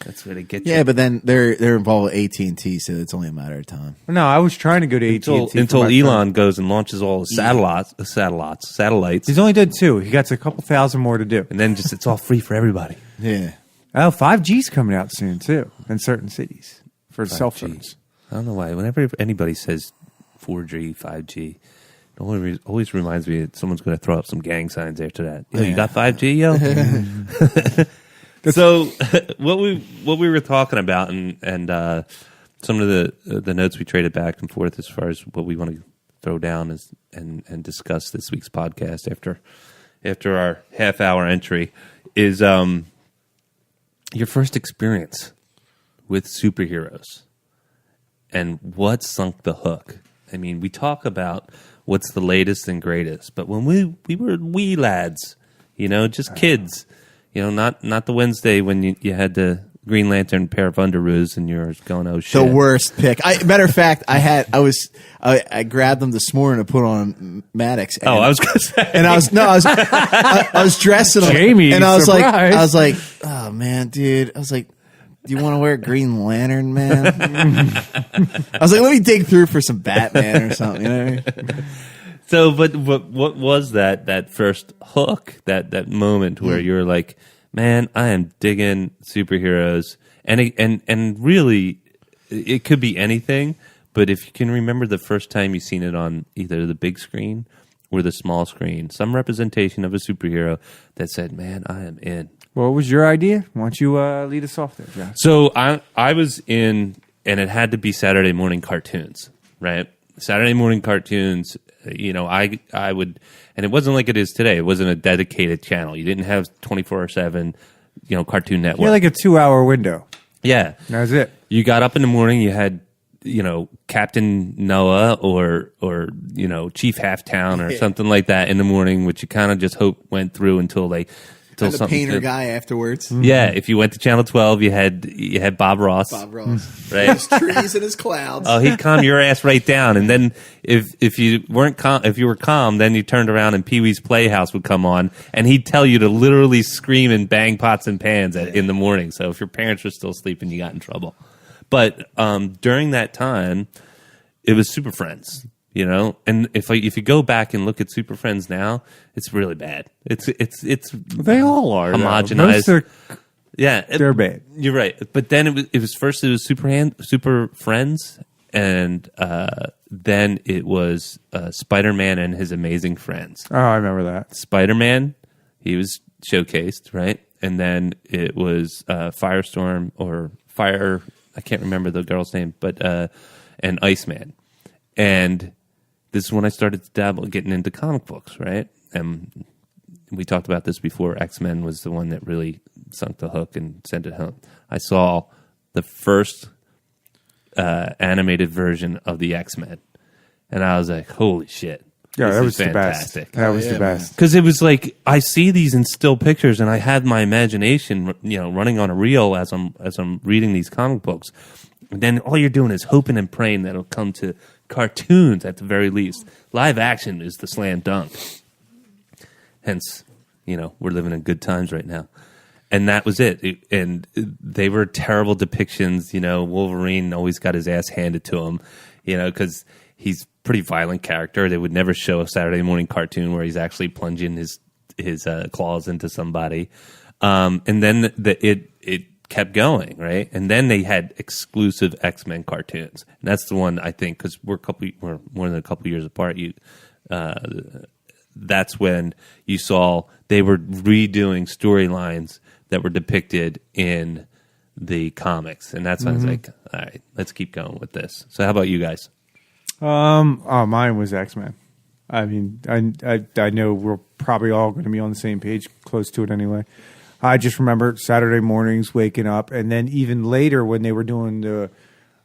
That's where they get you. Yeah, but then they're involved with AT&T, so it's only a matter of time. No, I was trying to go to AT&T until for my Elon friend. goes and launches all the satellites, He's only done 2. He got a couple thousand more to do. and then just it's all free for everybody. Yeah. Oh, 5G's coming out soon too in certain cities for cell 5G. phones. I don't know why. Whenever anybody says 4G, 5G, it always reminds me that someone's going to throw up some gang signs after that. Yo, you got 5G, yo? So what we were talking about and some of the notes we traded back and forth as far as what we want to throw down and discuss this week's podcast after after our half-hour entry is your first experience with superheroes and what sunk the hook. I mean, we talk about what's the latest and greatest, but when we were wee lads, just kids, not the Wednesday when you had the Green Lantern pair of underoos and you're going, oh shit. The worst pick. Matter of fact, I grabbed them this morning to put on Maddox. And, I was going to say. And I was dressing them. Jamie, and I was surprise. like, oh man, dude. I was like, do you want to wear a Green Lantern, man? I was like, let me dig through for some Batman or something. You know what I mean? So, but what was that first hook, that moment where you're like, man, I am digging superheroes, and really, it could be anything. But if you can remember the first time you seen it on either the big screen or the small screen, some representation of a superhero that said, "Man, I am in." What was your idea? Why don't you lead us off there, Josh? So I was in, and it had to be Saturday morning cartoons, right? Saturday morning cartoons. I would, and it wasn't like it is today. It wasn't a dedicated channel. You didn't have 24/7, Cartoon Network. Yeah, like a 2-hour window. Yeah, That was it. you got up in the morning. You had, Captain Noah or Chief Halftown or something like that in the morning, which you kind of just hope went through until The something. painter guy afterwards. Yeah, if you went to Channel 12, you had Bob Ross. Bob Ross. Right. His trees and his clouds. Oh, he'd calm your ass right down, and then if you weren't calm, if you were calm, then you turned around and Pee Wee's Playhouse would come on, and he'd tell you to literally scream and bang pots and pans in the morning. So if your parents were still sleeping, you got in trouble. But during that time, it was Super Friends, And if you go back and look at Super Friends now, it's really bad. It's They all are though. homogenized. Most They're bad. You're right. But then it was Super Friends, and then it was Spider-Man and his Amazing Friends. Oh, I remember that. Spider-Man, he was showcased, right? And then it was Firestorm or Fire. I can't remember the girl's name, but and Iceman. And this is when I started to dabble, getting into comic books, right? And we talked about this before. X-Men was the one that really sunk the hook and sent it home. I saw the first animated version of the X-Men, and I was like, holy shit. Yeah, this that is was fantastic. the best. That was yeah, the best. Because it was like, I see these in still pictures, and I had my imagination, running on a reel as I'm reading these comic books. And then all you're doing is hoping and praying that it'll come to cartoons at the very least. Live action is the slam dunk. Hence, we're living in good times right now. And that was it. And they were terrible depictions. Wolverine always got his ass handed to him, because he's a pretty violent character. They would never show a Saturday morning cartoon where he's actually plunging his claws into somebody. And then it kept going, right? And then they had exclusive X-Men cartoons. And that's the one, I think, because we're more than a couple years apart. That's when you saw they were redoing storylines that were depicted in the comics. And that's when I was like, all right, let's keep going with this. So how about you guys? Mine was X-Men. I mean, I know we're probably all going to be on the same page, close to it anyway. I just remember Saturday mornings waking up, and then even later when they were doing the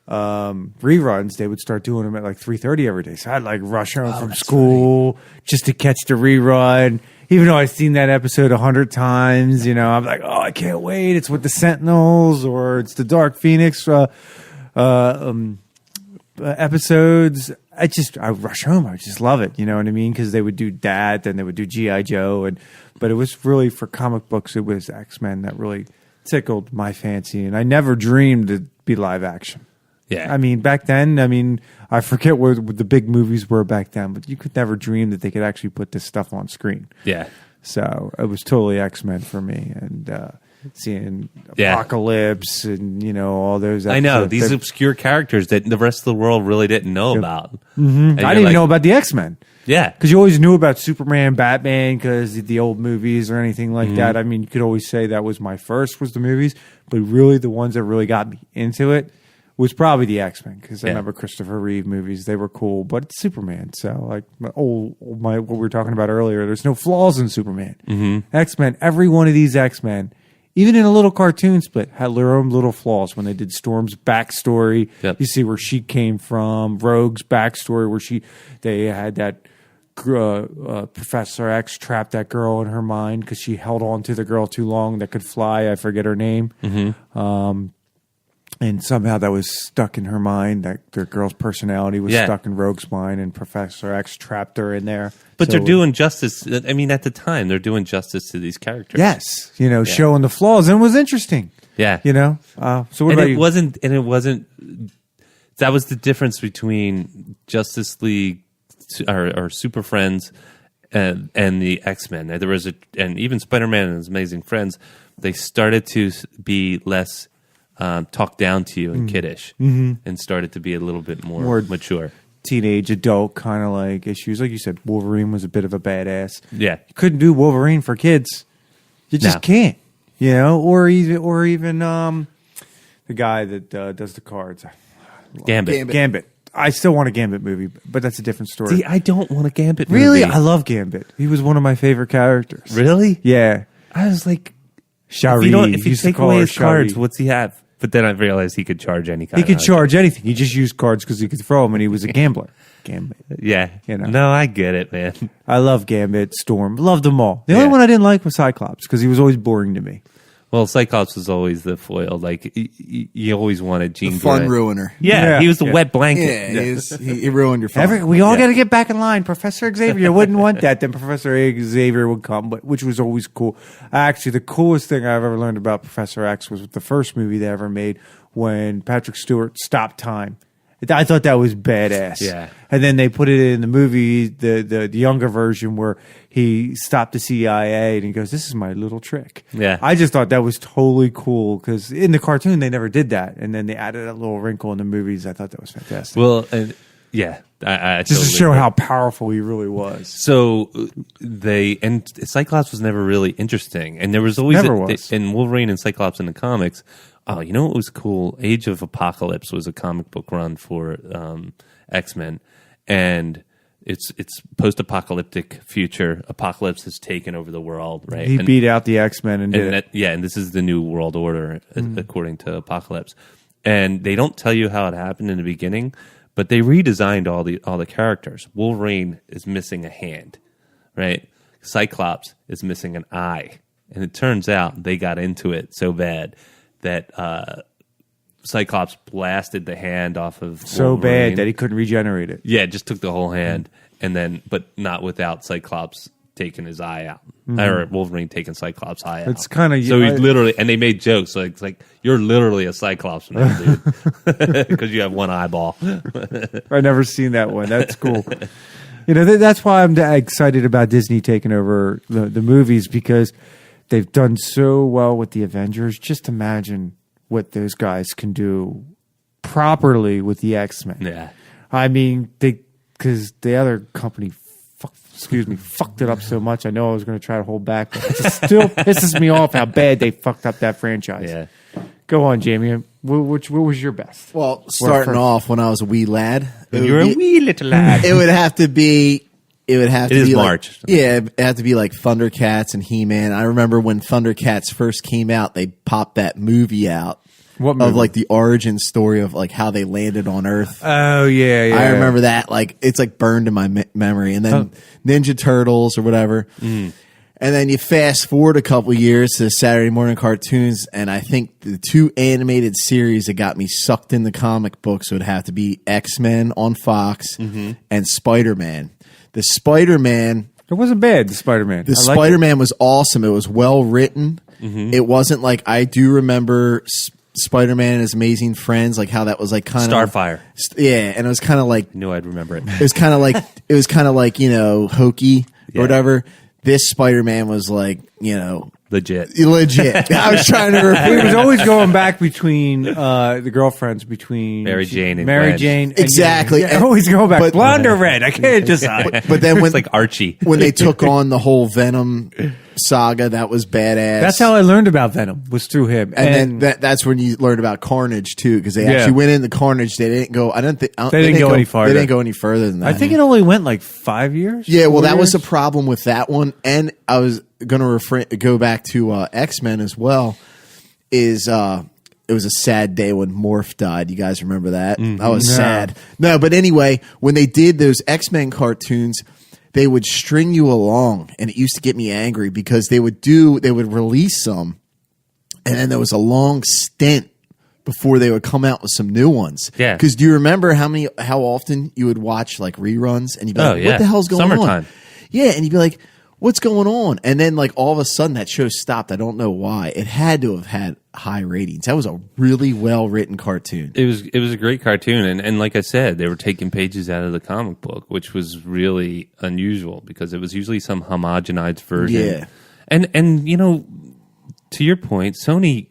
reruns, they would start doing them at like 3:30 every day. So I'd like rush home from school just to catch the rerun. Even though I've seen that episode 100 times, I'm like, oh, I can't wait. It's with the Sentinels or it's the Dark Phoenix episodes. I rush home. I just love it. You know what I mean? Because they would do that, then they would do G.I. Joe, but it was really for comic books. It was X-Men that really tickled my fancy, and I never dreamed it'd be live action. Yeah. I mean, back then, I forget what the big movies were back then, but you could never dream that they could actually put this stuff on screen. Yeah. So it was totally X-Men for me, and seeing Yeah. Apocalypse and all those. I know, episodes. these obscure characters that the rest of the world really didn't know about. I didn't even know about the X-Men. Yeah. Because you always knew about Superman, Batman, because the old movies or anything like that. I mean, you could always say that was my first, was the movies. But really, the ones that really got me into it was probably the X-Men, because I Yeah. remember Christopher Reeve movies. They were cool, but it's Superman. So like what we were talking about earlier, there's no flaws in Superman. Mm-hmm. X-Men, every one of these X-Men, even in a little cartoon split, had their own little flaws. When they did Storm's backstory, you see where she came from. Rogue's backstory, where they had that Professor X trapped that girl in her mind because she held on to the girl too long that could fly. I forget her name. Mm-hmm. And somehow that was stuck in her mind. That the girl's personality was stuck in Rogue's mind, and Professor X trapped her in there. But they're doing justice. I mean, at the time, they're doing justice to these characters. Yes, showing the flaws, and it was interesting. Yeah, So what about you? It wasn't. That was the difference between Justice League or Super Friends and the X-Men. There was and even Spider-Man and his Amazing Friends. They started to be less talked down to you and kiddish, and started to be a little bit more mature. Teenage adult kind of like issues. Like you said, Wolverine was a bit of a badass. Yeah. You couldn't do Wolverine for kids. You just can't. Or even the guy that does the cards. Gambit. I still want a Gambit movie, but that's a different story. See, I don't want a Gambit movie. Really? I love Gambit. He was one of my favorite characters. Really? Yeah. I was like, Shari. if you take away his cards, what's he have? But then I realized he could charge any kind. He could charge anything. He just used cards because he could throw them, and he was a gambler. Gambit. Yeah. No, I get it, man. I love Gambit, Storm. Loved them all. The only one I didn't like was Cyclops because he was always boring to me. Well, Cyclops was always the foil. Like, you always wanted Jean Fun Grey. ruiner. Yeah, he was the wet blanket. Yeah, he ruined your fun. We all got to get back in line. Professor Xavier wouldn't want that. Then Professor Xavier would come, which was always cool. Actually, the coolest thing I've ever learned about Professor X was the first movie they ever made when Patrick Stewart stopped time. I thought that was badass. Yeah. And then they put it in the movie, the younger version, where he stopped the CIA and he goes, "This is my little trick." Yeah. I just thought that was totally cool because in the cartoon they never did that, and then they added a little wrinkle in the movies. I thought that was fantastic. Well, yeah, I just to totally show agree. how powerful he really was. So and Cyclops was never really interesting, and there was always Never was. in Wolverine and Cyclops in the comics. Oh, you know what was cool? Age of Apocalypse was a comic book run for X-Men, and it's post-apocalyptic future. Apocalypse has taken over the world, right? He beat out the X-Men and did it. And this is the new world order according to Apocalypse. And they don't tell you how it happened in the beginning, but they redesigned all the characters. Wolverine is missing a hand, right? Cyclops is missing an eye, and it turns out they got into it so bad that Cyclops blasted the hand off of So Wolverine. bad that he couldn't regenerate it. Yeah, just took the whole hand, and then but not without Cyclops taking his eye out, or Wolverine taking Cyclops' eye out. It's kinda- so he literally, and they made jokes like it's you're literally a Cyclops now, dude, because you have one eyeball. I've never seen that one. That's cool. That's why I'm excited about Disney taking over the movies, because they've done so well with the Avengers. Just imagine what those guys can do properly with the X-Men. Yeah, I mean, because the other company, fucked it up so much. I know I was going to try to hold back, but it still pisses me off how bad they fucked up that franchise. yeah. Go on, Jamie. What was your best? Well, starting off when I was a wee lad, You're a wee little lad. it would have to be. It would have to is be March. Yeah, it had to be like Thundercats and He-Man. I remember when Thundercats first came out, they popped that movie out. What movie? Of like the origin story of like how they landed on Earth. Oh yeah. I remember that. Like it's like burned in my memory. And then Ninja Turtles or whatever. And then you fast forward a couple years to Saturday morning cartoons, and I think the two animated series that got me sucked into comic books would have to be X-Men on Fox and Spider-Man. The Spider-Man, it wasn't bad. The Spider-Man. the Spider-Man was awesome. It was well written. It wasn't like, I do remember Spider-Man and His Amazing Friends, like how that was like kind of Starfire. Yeah, and it was kind of like I knew I'd remember it. it was kind of like hokey or whatever. This Spider-Man was like Legit. legit. I was trying to He repeat. was always going back between the girlfriends between Mary Jane and Mary Gwen. Jane. And- Exactly. Yeah, always going back. But- Blonde or red? I can't decide. But then when It's like Archie. when they took on the whole Venom saga. That was badass. That's how I learned about Venom, was through him. And then that's when you learned about Carnage too, because they Yeah. actually went into Carnage. They didn't go. I don't think They didn't go any farther. They didn't go any further than that. I think it only went like 5 years. Yeah, well, 4 that was the years? problem with that one, and I was going to go back to X-Men as well. It was a sad day when Morph died. You guys remember that? I was No. sad. No, but anyway, when they did those X-Men cartoons, they would string you along, and it used to get me angry because they would release some, and then there was a long stint before they would come out with some new ones. Yeah. Because do you remember how often you would watch like reruns and you'd be like, Oh, yeah. what the hell's going on? Summertime. Yeah, and you'd be like, what's going on? And then like all of a sudden that show stopped. I don't know why. It had to have had high ratings. That was a really well written cartoon. It was a great cartoon, and like I said, they were taking pages out of the comic book, which was really unusual because it was usually some homogenized version. Yeah. And you know, to your point, Sony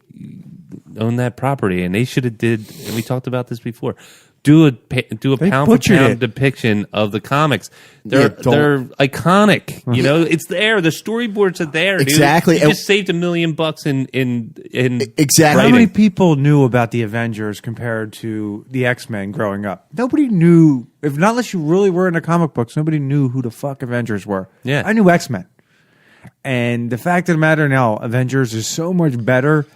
owned that property, and they should have did. And we talked about this before. Do a pound for butchered pound it. depiction of the comics. Yeah, They're iconic. You know, it's there. The storyboards are there. Dude. Exactly. You just saved $1 million in Exactly. How many writing. people knew about the Avengers compared to the X-Men growing up? Nobody knew. If not unless you really were into comic books, nobody knew who the fuck Avengers were. Yeah. I knew X-Men. And the fact of the matter now, Avengers is so much better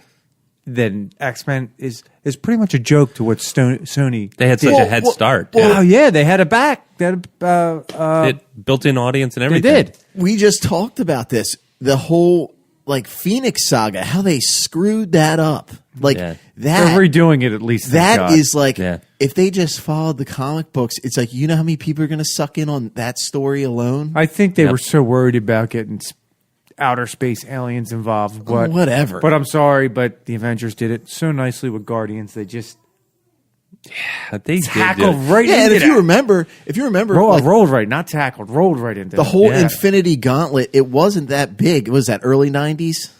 than X-Men is pretty much a joke to what Sony. They had such a head start. Oh yeah, they had a back. They had It built-in audience and they everything. did. We just talked about this. The whole like Phoenix saga, how they screwed that up. Like Yeah. They're redoing it at least. thank that God. is like Yeah. if they just followed the comic books, it's like you know how many people are going to suck in on that story alone. I think they Yep. were so worried about getting outer space aliens involved. But whatever. But I'm sorry, but the Avengers did it so nicely with Guardians. They just They tackled did. right Yeah, and into if you remember, like, rolled right, not tackled, rolled right into the it. whole Yeah. Infinity Gauntlet, it wasn't that big. It was that early '90s.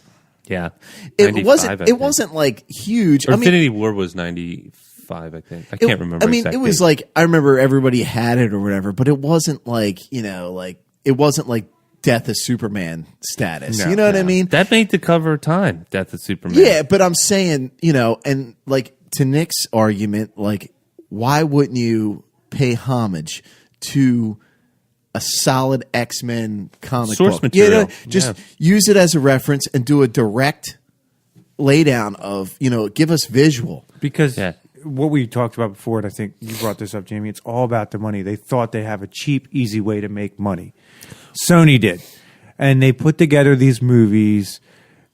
Yeah. It 95, wasn't. I It think. wasn't like huge. Or I mean, Infinity War was 95, I think. I can't remember. I mean, exact it was date. like I remember everybody had it or whatever, but it wasn't like like it wasn't like Death of Superman status. No, you know what I mean? that made the cover of Time, Death of Superman. Yeah, but I'm saying, and like to Nick's argument, like why wouldn't you pay homage to a solid X-Men comic Source book? material. Just Yeah. use it as a reference and do a direct laydown of, give us visual. because Yeah. what we talked about before, and I think you brought this up, Jamie. It's all about the money. They thought they have a cheap, easy way to make money. Sony did, and they put together these movies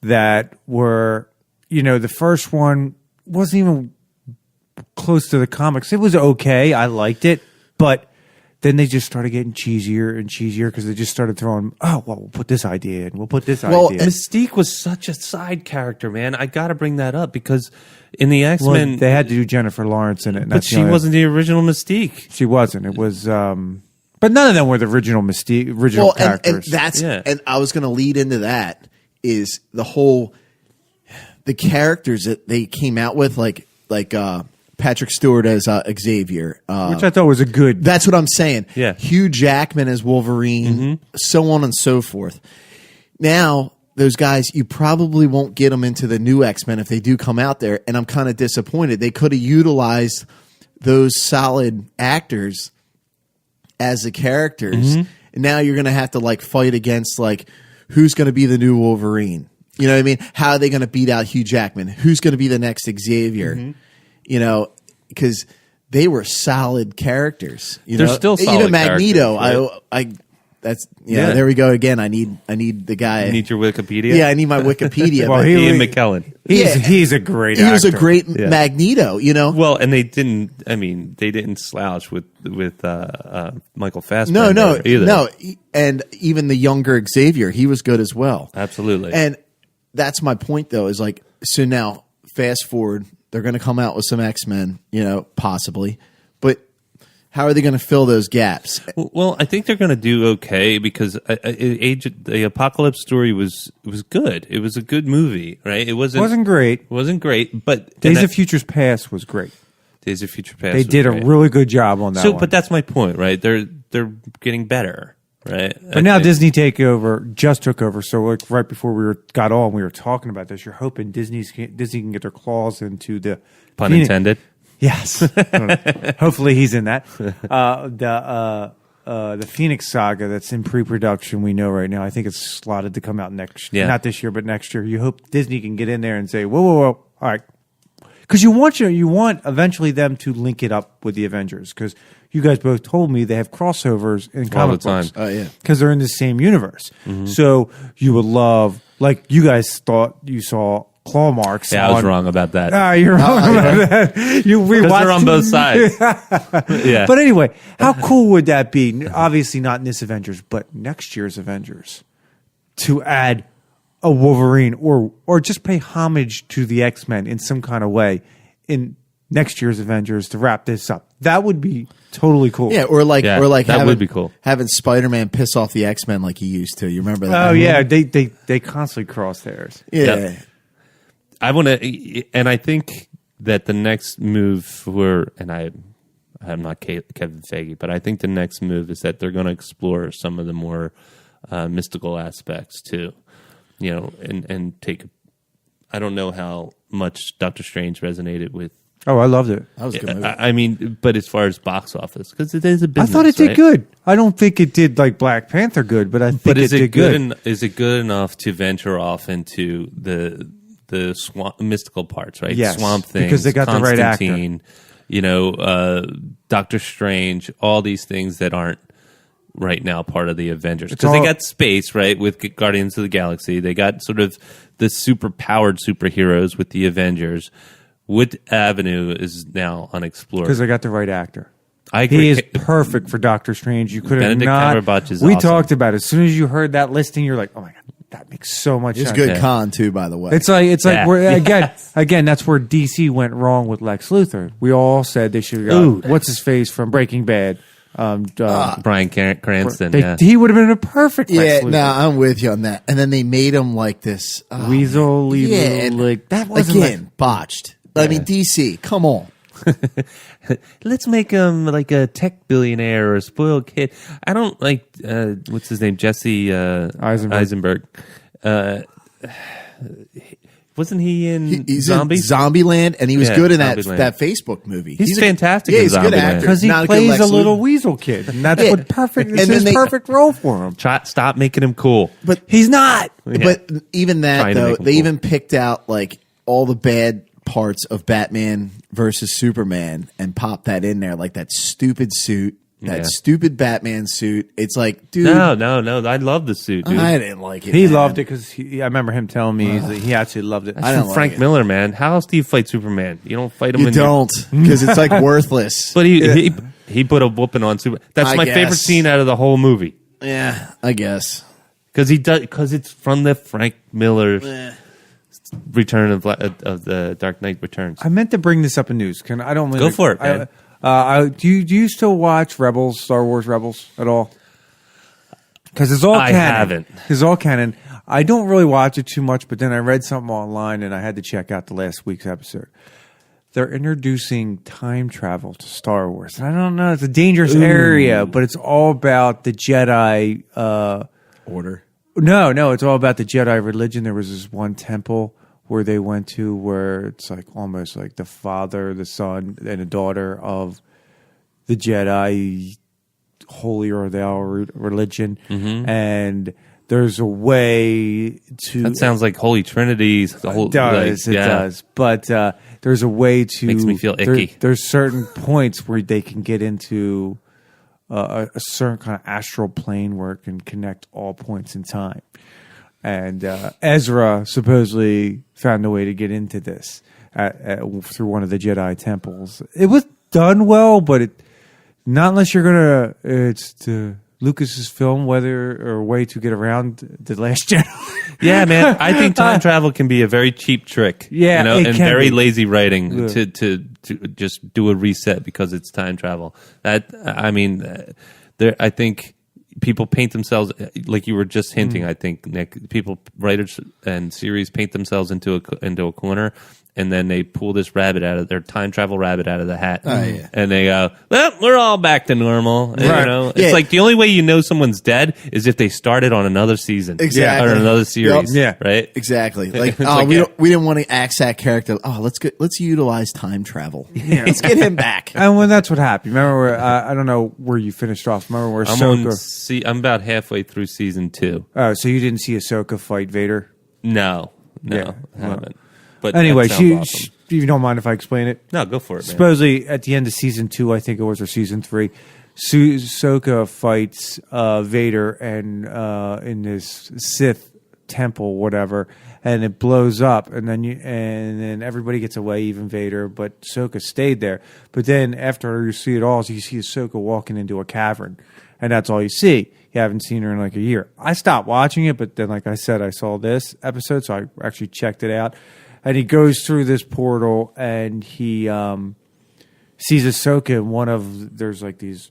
that were, the first one wasn't even close to the comics. It was okay. I liked it, but then they just started getting cheesier and cheesier because they just started throwing, we'll put this idea in. We'll put this Well, idea in. Mystique was such a side character, man. I got to bring that up because in the Well, X-Men, they had to do Jennifer Lawrence in it. and but that's the she only- wasn't the original Mystique. She wasn't. It was, but none of them were the original Mystique, original Well, and characters. that's Yeah. and I was going to lead into that is the characters that they came out with, like Patrick Stewart as Xavier, which I thought was a good. that's what I'm saying. Yeah. Hugh Jackman as Wolverine, so on and so forth. Now, those guys, you probably won't get them into the new X-Men if they do come out there, and I'm kind of disappointed. They could have utilized those solid actors as the characters, and now you're going to have to like fight against like who's going to be the new Wolverine. You know what I mean? How are they going to beat out Hugh Jackman? Who's going to be the next Xavier? Because they were solid characters. They're still solid Magneto. characters, I that's Yeah. There we go again. I need the guy. You need your Wikipedia. Yeah, I need my Wikipedia. Well, but he- Ian McKellen. He's a great. he was a actor. great Magneto. Well, and they didn't. I mean, they didn't slouch with Michael Fassbender. No, either. no, and even the younger Xavier, he was good as well. Absolutely. And that's my point, though, is like, so now fast forward, they're going to come out with some X-Men, possibly, but how are they going to fill those gaps? Well, I think they're going to do okay because the Apocalypse story was good. It was a good movie, right? It wasn't great. but Days of Futures Past was great. Days of Future Past. They was did a great. really good job on that. So, one. but that's my point, right? They're getting better. right? But now Disney just took over. So like right before we got on, we were talking about this. You're hoping Disney can get their claws into the Pun intended. Yes. Hopefully he's in that. The Phoenix Saga that's in pre-production, we know right now. I think it's slotted to come out not this year, but next year. You hope Disney can get in there and say, whoa, all right. Because you want eventually them to link it up with the Avengers. Because you guys both told me they have crossovers in comic books. Oh, yeah. Because they're in the same universe. So you would love, like you guys thought you saw claw marks. Yeah, I was wrong about that. You're wrong about that. Because they're on both sides. Yeah. But anyway, how cool would that be? Obviously not in this Avengers, but next year's Avengers. To add a Wolverine or just pay homage to the X-Men in some kind of way in next year's Avengers to wrap this up. That would be totally cool. Yeah, or like that would be cool. Having Spider-Man piss off the X-Men like he used to. You remember that? Oh yeah, they constantly cross theirs. Yeah. Yep. I want to, and I think that the next move I'm not Kevin Feige, but I think the next move is that they're going to explore some of the more mystical aspects too, and take. I don't know how much Doctor Strange resonated with. Oh, I loved it. That was a good movie. I mean, but as far as box office, because it is a business. I thought it did right? good. I don't think it did like Black Panther good, but I think it did good. Is it good enough to venture off into the mystical parts, right? Yes, Swamp Thing, because they got the right actor. Doctor Strange, all these things that aren't right now part of the Avengers. Because they got space, right, with Guardians of the Galaxy. They got sort of the super-powered superheroes with the Avengers. What avenue is now unexplored? Because they got the right actor. I agree. He is perfect for Doctor Strange. You could have Benedict not. Cumberbatch is we awesome. talked about it. As soon as you heard that listing, you're like, oh my God, that makes so much He's sense. good con too, by the way. It's like Yeah. we're, again, that's where DC went wrong with Lex Luthor. We all said they should have got, what's his face from Breaking Bad? Bryan Cranston, He would have been a perfect Lex Luthor. no, I'm with you on that. And then they made him like this Weasel, and like that wasn't again botched. I mean, DC, come on. Let's make him like a tech billionaire or a spoiled kid. I don't like what's his name, Jesse Eisenberg. Wasn't he in He's Zombies? in Zombieland, and he was good in that Zombieland. Facebook movie. He's a- fantastic Yeah, in he's a good Zombieland. actor. because he Not a good plays Lex a little Luthor. weasel kid, and that's Yeah. what perfect. And It's then his perfect role for him. Stop making him cool. But He's not. But even that Trying to though, make him they cool. even picked out like all the bad parts of Batman versus Superman and popped that in there, like that stupid suit, that stupid Batman suit. It's like, dude, No. I love the suit, dude. I didn't like it. He man. loved it because I remember him telling me he actually loved it. I From don't like Frank it. Miller, man. How else do you fight Superman? You don't fight him. You in your- don't, because it's like worthless. But he put a whooping on Superman. That's I my guess. favorite scene out of the whole movie Yeah, I guess. because it's from the Frank Miller Return of the Dark Knight Returns. I meant to bring this up in news. I don't Go for it, man. Do you still watch Rebels, Star Wars Rebels at all? Because it's all I canon. haven't. It's all canon. I don't really watch it too much, but then I read something online and I had to check out the last week's episode. They're introducing time travel to Star Wars. And I don't know, it's a dangerous area, but it's all about the Jedi Order. No, it's all about the Jedi religion. There was this one temple where they went to where it's like almost like the father, the son, and the daughter of the Jedi holier thou religion. And there's a way to... That sounds like Holy Trinity. The whole, It does. But there's a way to... Makes me feel icky. There's certain points where they can get into a certain kind of astral plane where it can connect all points in time. And Ezra supposedly found a way to get into this through one of the Jedi temples. It was done well, but not unless you're going to... It's the Lucas's film, whether or way to get around the Last Jedi. Yeah, man. I think time travel can be a very cheap trick. Yeah, it and can very be. lazy writing to just do a reset because it's time travel. I think people paint themselves, like you were just hinting. I think, Nick, writers and series paint themselves into a corner, and then they pull this rabbit out of their time travel rabbit out of the hat. Oh, yeah. And they go, well, we're all back to normal. And, Right. you know, Yeah. it's like the only way you know someone's dead is if they started on another season. Exactly. Or another series. Yep. Yeah. Right? Exactly. Like, It's like, we didn't want to axe that character. Oh, let's utilize time travel. Let's get him back. And when that's what happened. Remember, where, I don't know where you finished off. Remember where Ahsoka? I'm about halfway through season 2. Oh, so you didn't see Ahsoka fight Vader? No, Yeah. I haven't. But Anyway, that sounds awesome. you don't mind if I explain it? No, go for it, man. Supposedly, at the end of season 2, I think it was, or season 3, Ahsoka fights Vader and in this Sith temple, whatever, and it blows up, and then everybody gets away, even Vader, but Ahsoka stayed there. But then after you see it all, you see Ahsoka walking into a cavern, and that's all you see. You haven't seen her in like a year. I stopped watching it, but then, like I said, I saw this episode, so I actually checked it out. And he goes through this portal, and he sees Ahsoka in one of, there's like these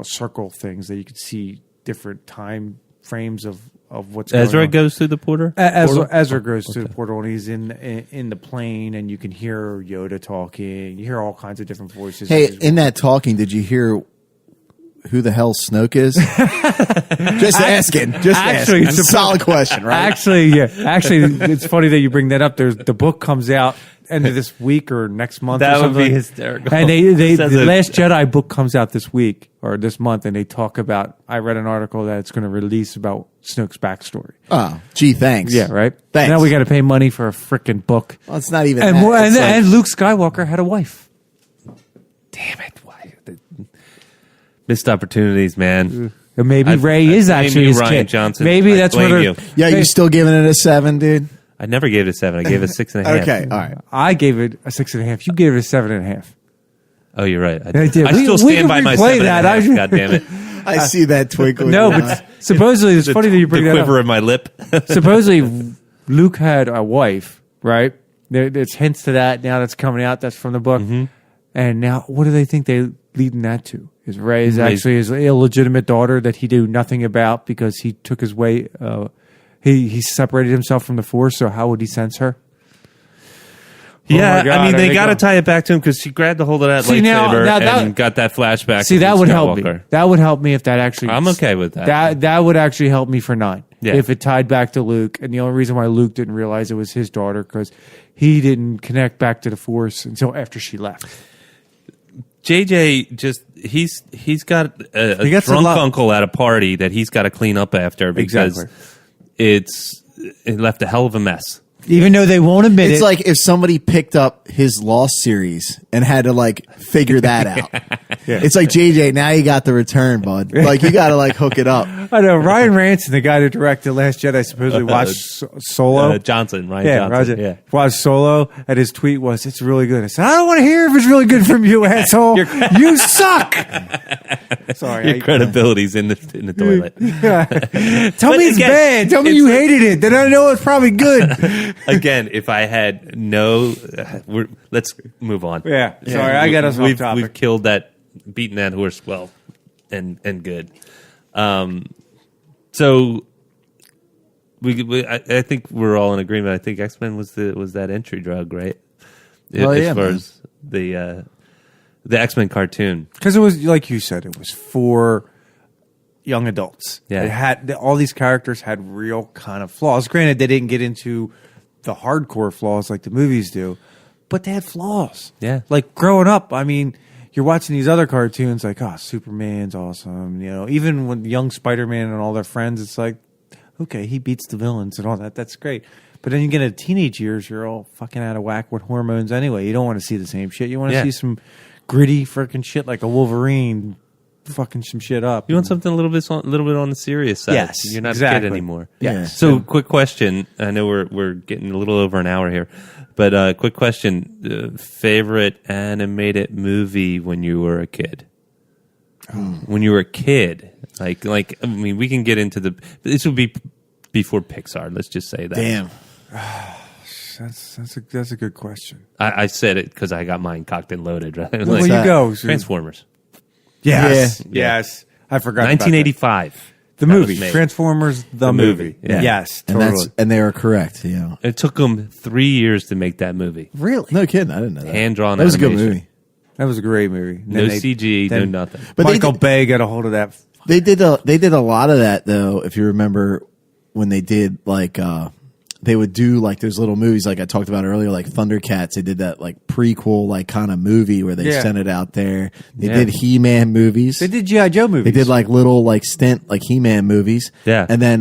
circle things that you can see different time frames of what's going on. Ezra goes through the portal? Ezra goes through the portal, and he's in the plane, and you can hear Yoda talking. You hear all kinds of different voices. Hey, in that talking, did you hear who the hell Snoke is? Just asking. Actually, It's a solid question, right? Actually, it's funny that you bring that up. The book comes out end of this week or next month. That or would be something. hysterical. And the Says it. Last Jedi book comes out this week or this month, and they talk about. I read an article that it's going to release about Snoke's backstory. Oh, gee, thanks. Yeah, right. Thanks. Now we got to pay money for a freaking book. Well, it's not even And that. more, It's like- and Luke Skywalker had a wife. Damn it. Why? Missed opportunities, man. And maybe I Ray blame is actually you, his Ryan kid. Johnson. Maybe I that's blame what. you. yeah, you still giving it a 7, dude? I never gave it a 7. I gave it a 6.5. Okay, all right. I gave it a 6.5. You gave it a 7.5. Oh, you're right. I did. I We- still we stand can by my replay 7.5. that. God damn it. I see that twinkle. in No, your but eye. supposedly it's funny that you bring the that quiver up. in my lip. Supposedly Luke had a wife, right? There's hints to that now that's coming out. That's from the book. Mm-hmm. And now, what do they think they're leading that to? Is Ray is Ray's- actually his illegitimate daughter that he knew nothing about because he took his way. He separated himself from the Force. So how would he sense her? Yeah, my God, I mean, I they think got to I'll- tie it back to him because she grabbed a hold of that See, now lightsaber that- and got that flashback. See, to that Luke would help me. Skywalker. That would help me if that actually. I'm okay with that. That would actually help me for 9. Yeah. If it tied back to Luke, and the only reason why Luke didn't realize it was his daughter because he didn't connect back to the Force until after she left. JJ just he's got a He gets a drunk lot- uncle at a party that he's got to clean up after because it left a hell of a mess. Even though they won't admit It's it. like if somebody picked up his Lost series and had to like figure that out. It's like JJ, now you got the return, bud. Like you got to like hook it up. I know Ryan Ranson, the guy that directed Last Jedi, supposedly watched Solo. Ryan Johnson. Yeah. Watched Solo, and his tweet was, "It's really good." I said, "I don't want to hear if it's really good from you, asshole. You suck." Sorry, Your credibility's in the toilet. Tell But me it's again, bad. Tell me it's you like- hated it. Then I know it's probably good. Again, if I had no, let's move on. Yeah. Sorry, I got us off topic. We've killed that, beaten that horse well, and good. So I think we're all in agreement. I think X-Men was that entry drug, right? Oh, As yeah, far man. as the X-Men cartoon. Because it was, like you said, it was for young adults. Yeah. It had all these characters had real kind of flaws. Granted, they didn't get into the hardcore flaws like the movies do, but they had flaws. Yeah. Like growing up, I mean, you're watching these other cartoons like, oh, Superman's awesome. You know, even when young Spider-Man and all their friends, it's like, okay, he beats the villains and all that. That's great. But then you get into teenage years, you're all fucking out of whack with hormones anyway. You don't want to see the same shit. You want to Yeah. see some gritty freaking shit like a Wolverine fucking some shit up. You want something a little bit on the serious side. Yes, You're not a exactly. kid anymore. Yes. So, quick question. I know we're getting a little over an hour here, but quick question: favorite animated movie when you were a kid? When you were a kid, like I mean, we can get into this would be before Pixar. Let's just say that. Damn. That's a good question. I said it because I got mine cocked and loaded. Right? Where Like, you go? Transformers. Yes, Yeah. yes. I forgot. 1985. The That was movie. made. Transformers, the movie. Yeah. Yes, And totally. they are correct. You know, It took them 3 years to make that movie. Really? no kidding. I didn't know that. Hand-drawn That was a good animation. movie. That was a great movie. No CG, no nothing. But they Michael did- Bay got a hold of that. They did a lot of that though. If you remember when they did like they would do like those little movies like I talked about earlier, like Thundercats. They did that like prequel like kind of movie where they Yeah. sent it out there. They Yeah. did He-Man movies. They did G.I. Joe movies. They did like little like stint like He-Man movies. Yeah. And then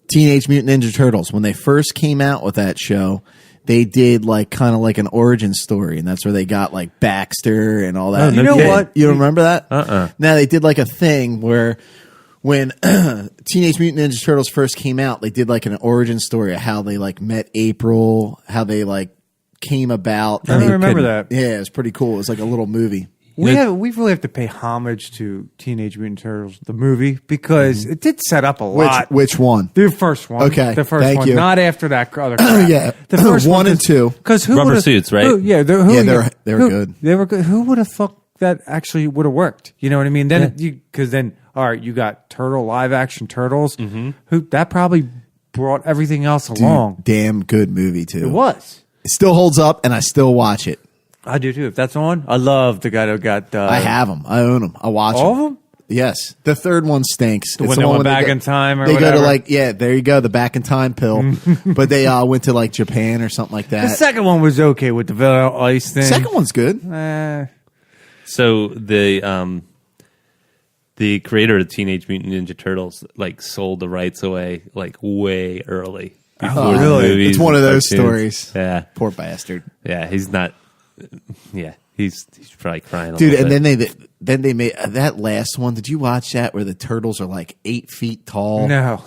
Teenage Mutant Ninja Turtles, when they first came out with that show, they did like kind of like an origin story, and that's where they got like Baxter and all that. Oh, no You know kidding. what? You don't remember that? Uh-uh. Now they did like a thing where when Teenage Mutant Ninja Turtles first came out, they did like an origin story of how they like met April, how they like came about. I And don't they- remember that. Yeah, it was pretty cool. It was like a little movie. We really have to pay homage to Teenage Mutant Turtles, the movie, because it did set up a lot. Which one? The first one. Okay, The first thank one. you. Not after that other crap. Yeah. The first One and two. Because who Rubber would've- suits, right? Yeah, they were good. They were good. Who would have thought that actually would have worked? You know what I mean? Then because then all right, you got live action turtles. Who that probably brought everything else along. Damn good movie too. It was. It still holds up, and I still watch it. I do too. If that's on, I love the guy that got. I have them. I own them. I watch all of them. them. Yes, the third one stinks. The one they went when back go- in time or they go whatever? to like there you go, the back in time pill. But they went to like Japan or something like The that. second one was okay with the Vanilla Ice thing. Second one's good. So the creator of Teenage Mutant Ninja Turtles like sold the rights away like way early. Before the really? movies It's one of and those cartoons. stories. Yeah, Poor bastard, yeah. He's not. Yeah, he's probably crying. dude. little And bit. then they made that last one. Did you watch that where the turtles are like 8 feet tall? No.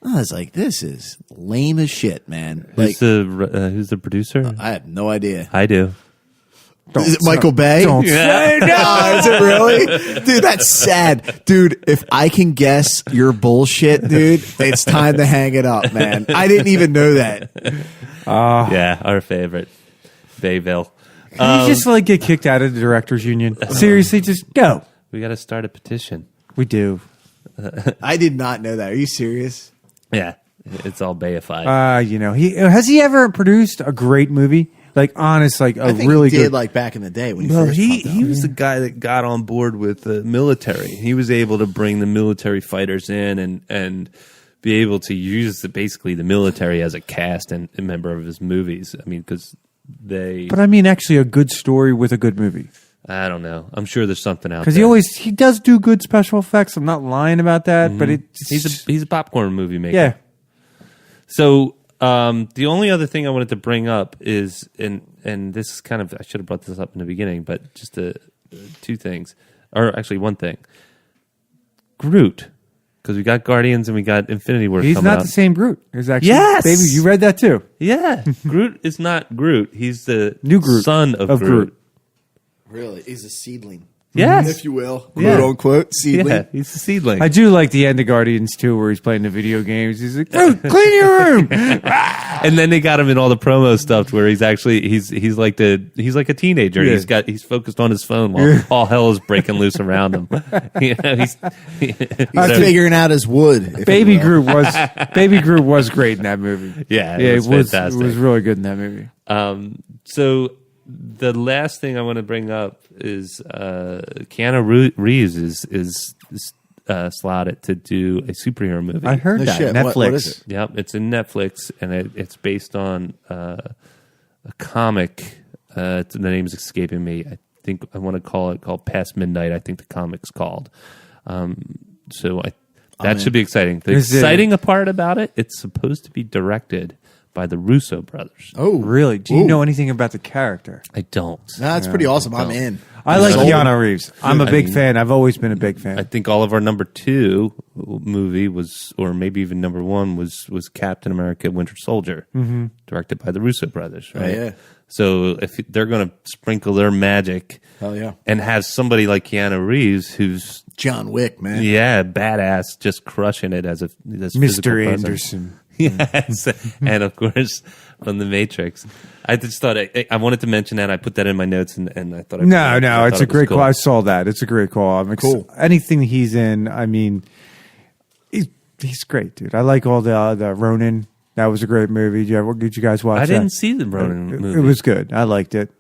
I was like, this is lame as shit, man. Like, who's the producer? I have no idea. I do. Is it Michael Bay? Don't say No, is it really? Dude, that's sad. Dude, if I can guess your bullshit, dude, it's time to hang it up, man. I didn't even know that. Yeah, our favorite, Bayville. Can you just like get kicked out of the directors union? Seriously, just go. We got to start a petition. We do. I did not know that. Are you serious? Yeah, it's all Bayified. You know, has he ever produced a great movie? Like honest, like a I think really he did good. like back in the day when he Well, first he popped out. was the guy that got on board with the military. He was able to bring the military fighters in and be able to use basically the military as a cast and a member of his movies. I mean, because they. But I mean, actually, a good story with a good movie. I don't know. I'm sure there's something out there. Because he does do good special effects. I'm not lying about that, but he's a popcorn movie maker. yeah. So the only other thing I wanted to bring up is, and this is kind of, I should have brought this up in the beginning, but just two things, or actually one thing. Groot, because we got Guardians and we got Infinity War. He's coming not out. the same Groot. There's actually, Yes! baby, you read that too. Yeah, Groot is not Groot. He's the New Groot son of Groot. Groot. Really? He's a seedling. Yes. If you will. Yeah. Quote unquote. Seedling. Yeah, he's a seedling. I do like the end of Guardians 2 where he's playing the video games. He's like, "Groot, clean your room." And then they got him in all the promo stuff where he's actually he's like a teenager. Yeah. He's focused on his phone while all hell is breaking loose around him. You know, He's figuring out his wood. if Baby you will. Groot was great in that movie. Yeah, it was was fantastic. It was really good in that movie. So the last thing I want to bring up is Keanu Reeves is slotted to do a superhero movie. I heard No that shit. Netflix. What is it? Yep, it's in Netflix, and it's based on a comic. The name is escaping me. I think I want to call it called Past Midnight. I think the comic's called. That should be exciting. The Is it- exciting part about it, it's supposed to be directed by the Russo brothers. Oh, Really? Do you Ooh. know anything about the character? I don't. No, that's pretty awesome. I'm in. I like Sold. Keanu Reeves. I'm a big mean- fan. I've always been a big fan. I think all of our number 2 movie was, or maybe even number 1 was Captain America: Winter Soldier, directed by the Russo brothers. Right. yeah. So if they're going to sprinkle their magic, Hell yeah. and have somebody like Keanu Reeves, who's John Wick, man. badass, just crushing it as Mr. Anderson. Yes, and of course on the Matrix. I just thought I wanted to mention that. I put that in my notes, and I thought No, it's a great cool. call. I saw that. It's a great call. Cool. Anything he's in, I mean, he's great, dude. I like all the Ronin. That was a great movie. Did you guys watch that? I didn't see the Ronin movie. It was good. I liked it.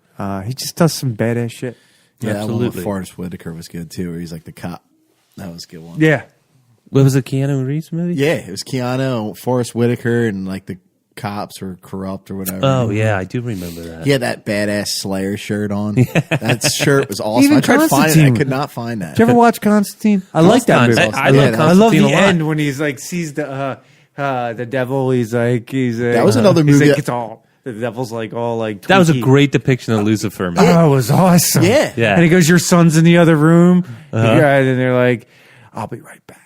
He just does some badass shit. Yeah, that one with Absolutely. Forrest Whitaker was good too, where he's like the cop. That was a good one. Yeah. What was it, Keanu Reeves movie? Yeah, it was Keanu, Forrest Whitaker, and like the cops were corrupt or whatever. Oh yeah, I do remember that. He had that badass Slayer shirt on. That shirt was awesome. Even I tried to find it. I Constantine. could not find that. Did you ever watch Constantine? I like that movie. I Yeah, love that I was- love Constantine the a lot. end when he's like sees the devil. He's like That was another he's movie like, that- it's all the devil's like all like. That was a twinky. great depiction of Lucifer, man. Oh, it was awesome. Yeah. Yeah. And he goes, "Your son's in the other room." Yeah, and they're like, "I'll be right back."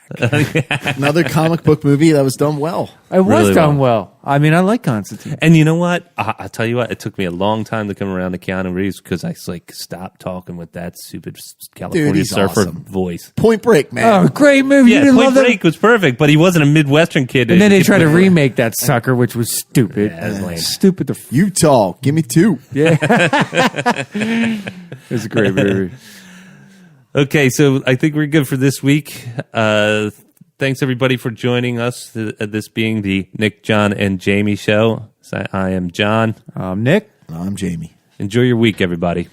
Another comic book movie that was done well. It was Really done well. I mean, I like Constantine. And you know what? I'll tell you what. It took me a long time to come around to Keanu Reeves because I like stopped talking with that stupid California Dude, he's surfer awesome. voice. Point Break, man. Oh, great movie! you Yeah, didn't Point love that? Break was perfect, but he wasn't a Midwestern kid. And then they tried to remake that sucker, which was stupid. Yeah, that was lame. Stupid. Utah, give me 2. It's a great movie. Okay, so I think we're good for this week. Thanks everybody for joining us. This being the Nick, John, and Jamie show. So I am John. Nick. I'm Jamie. Enjoy your week, everybody.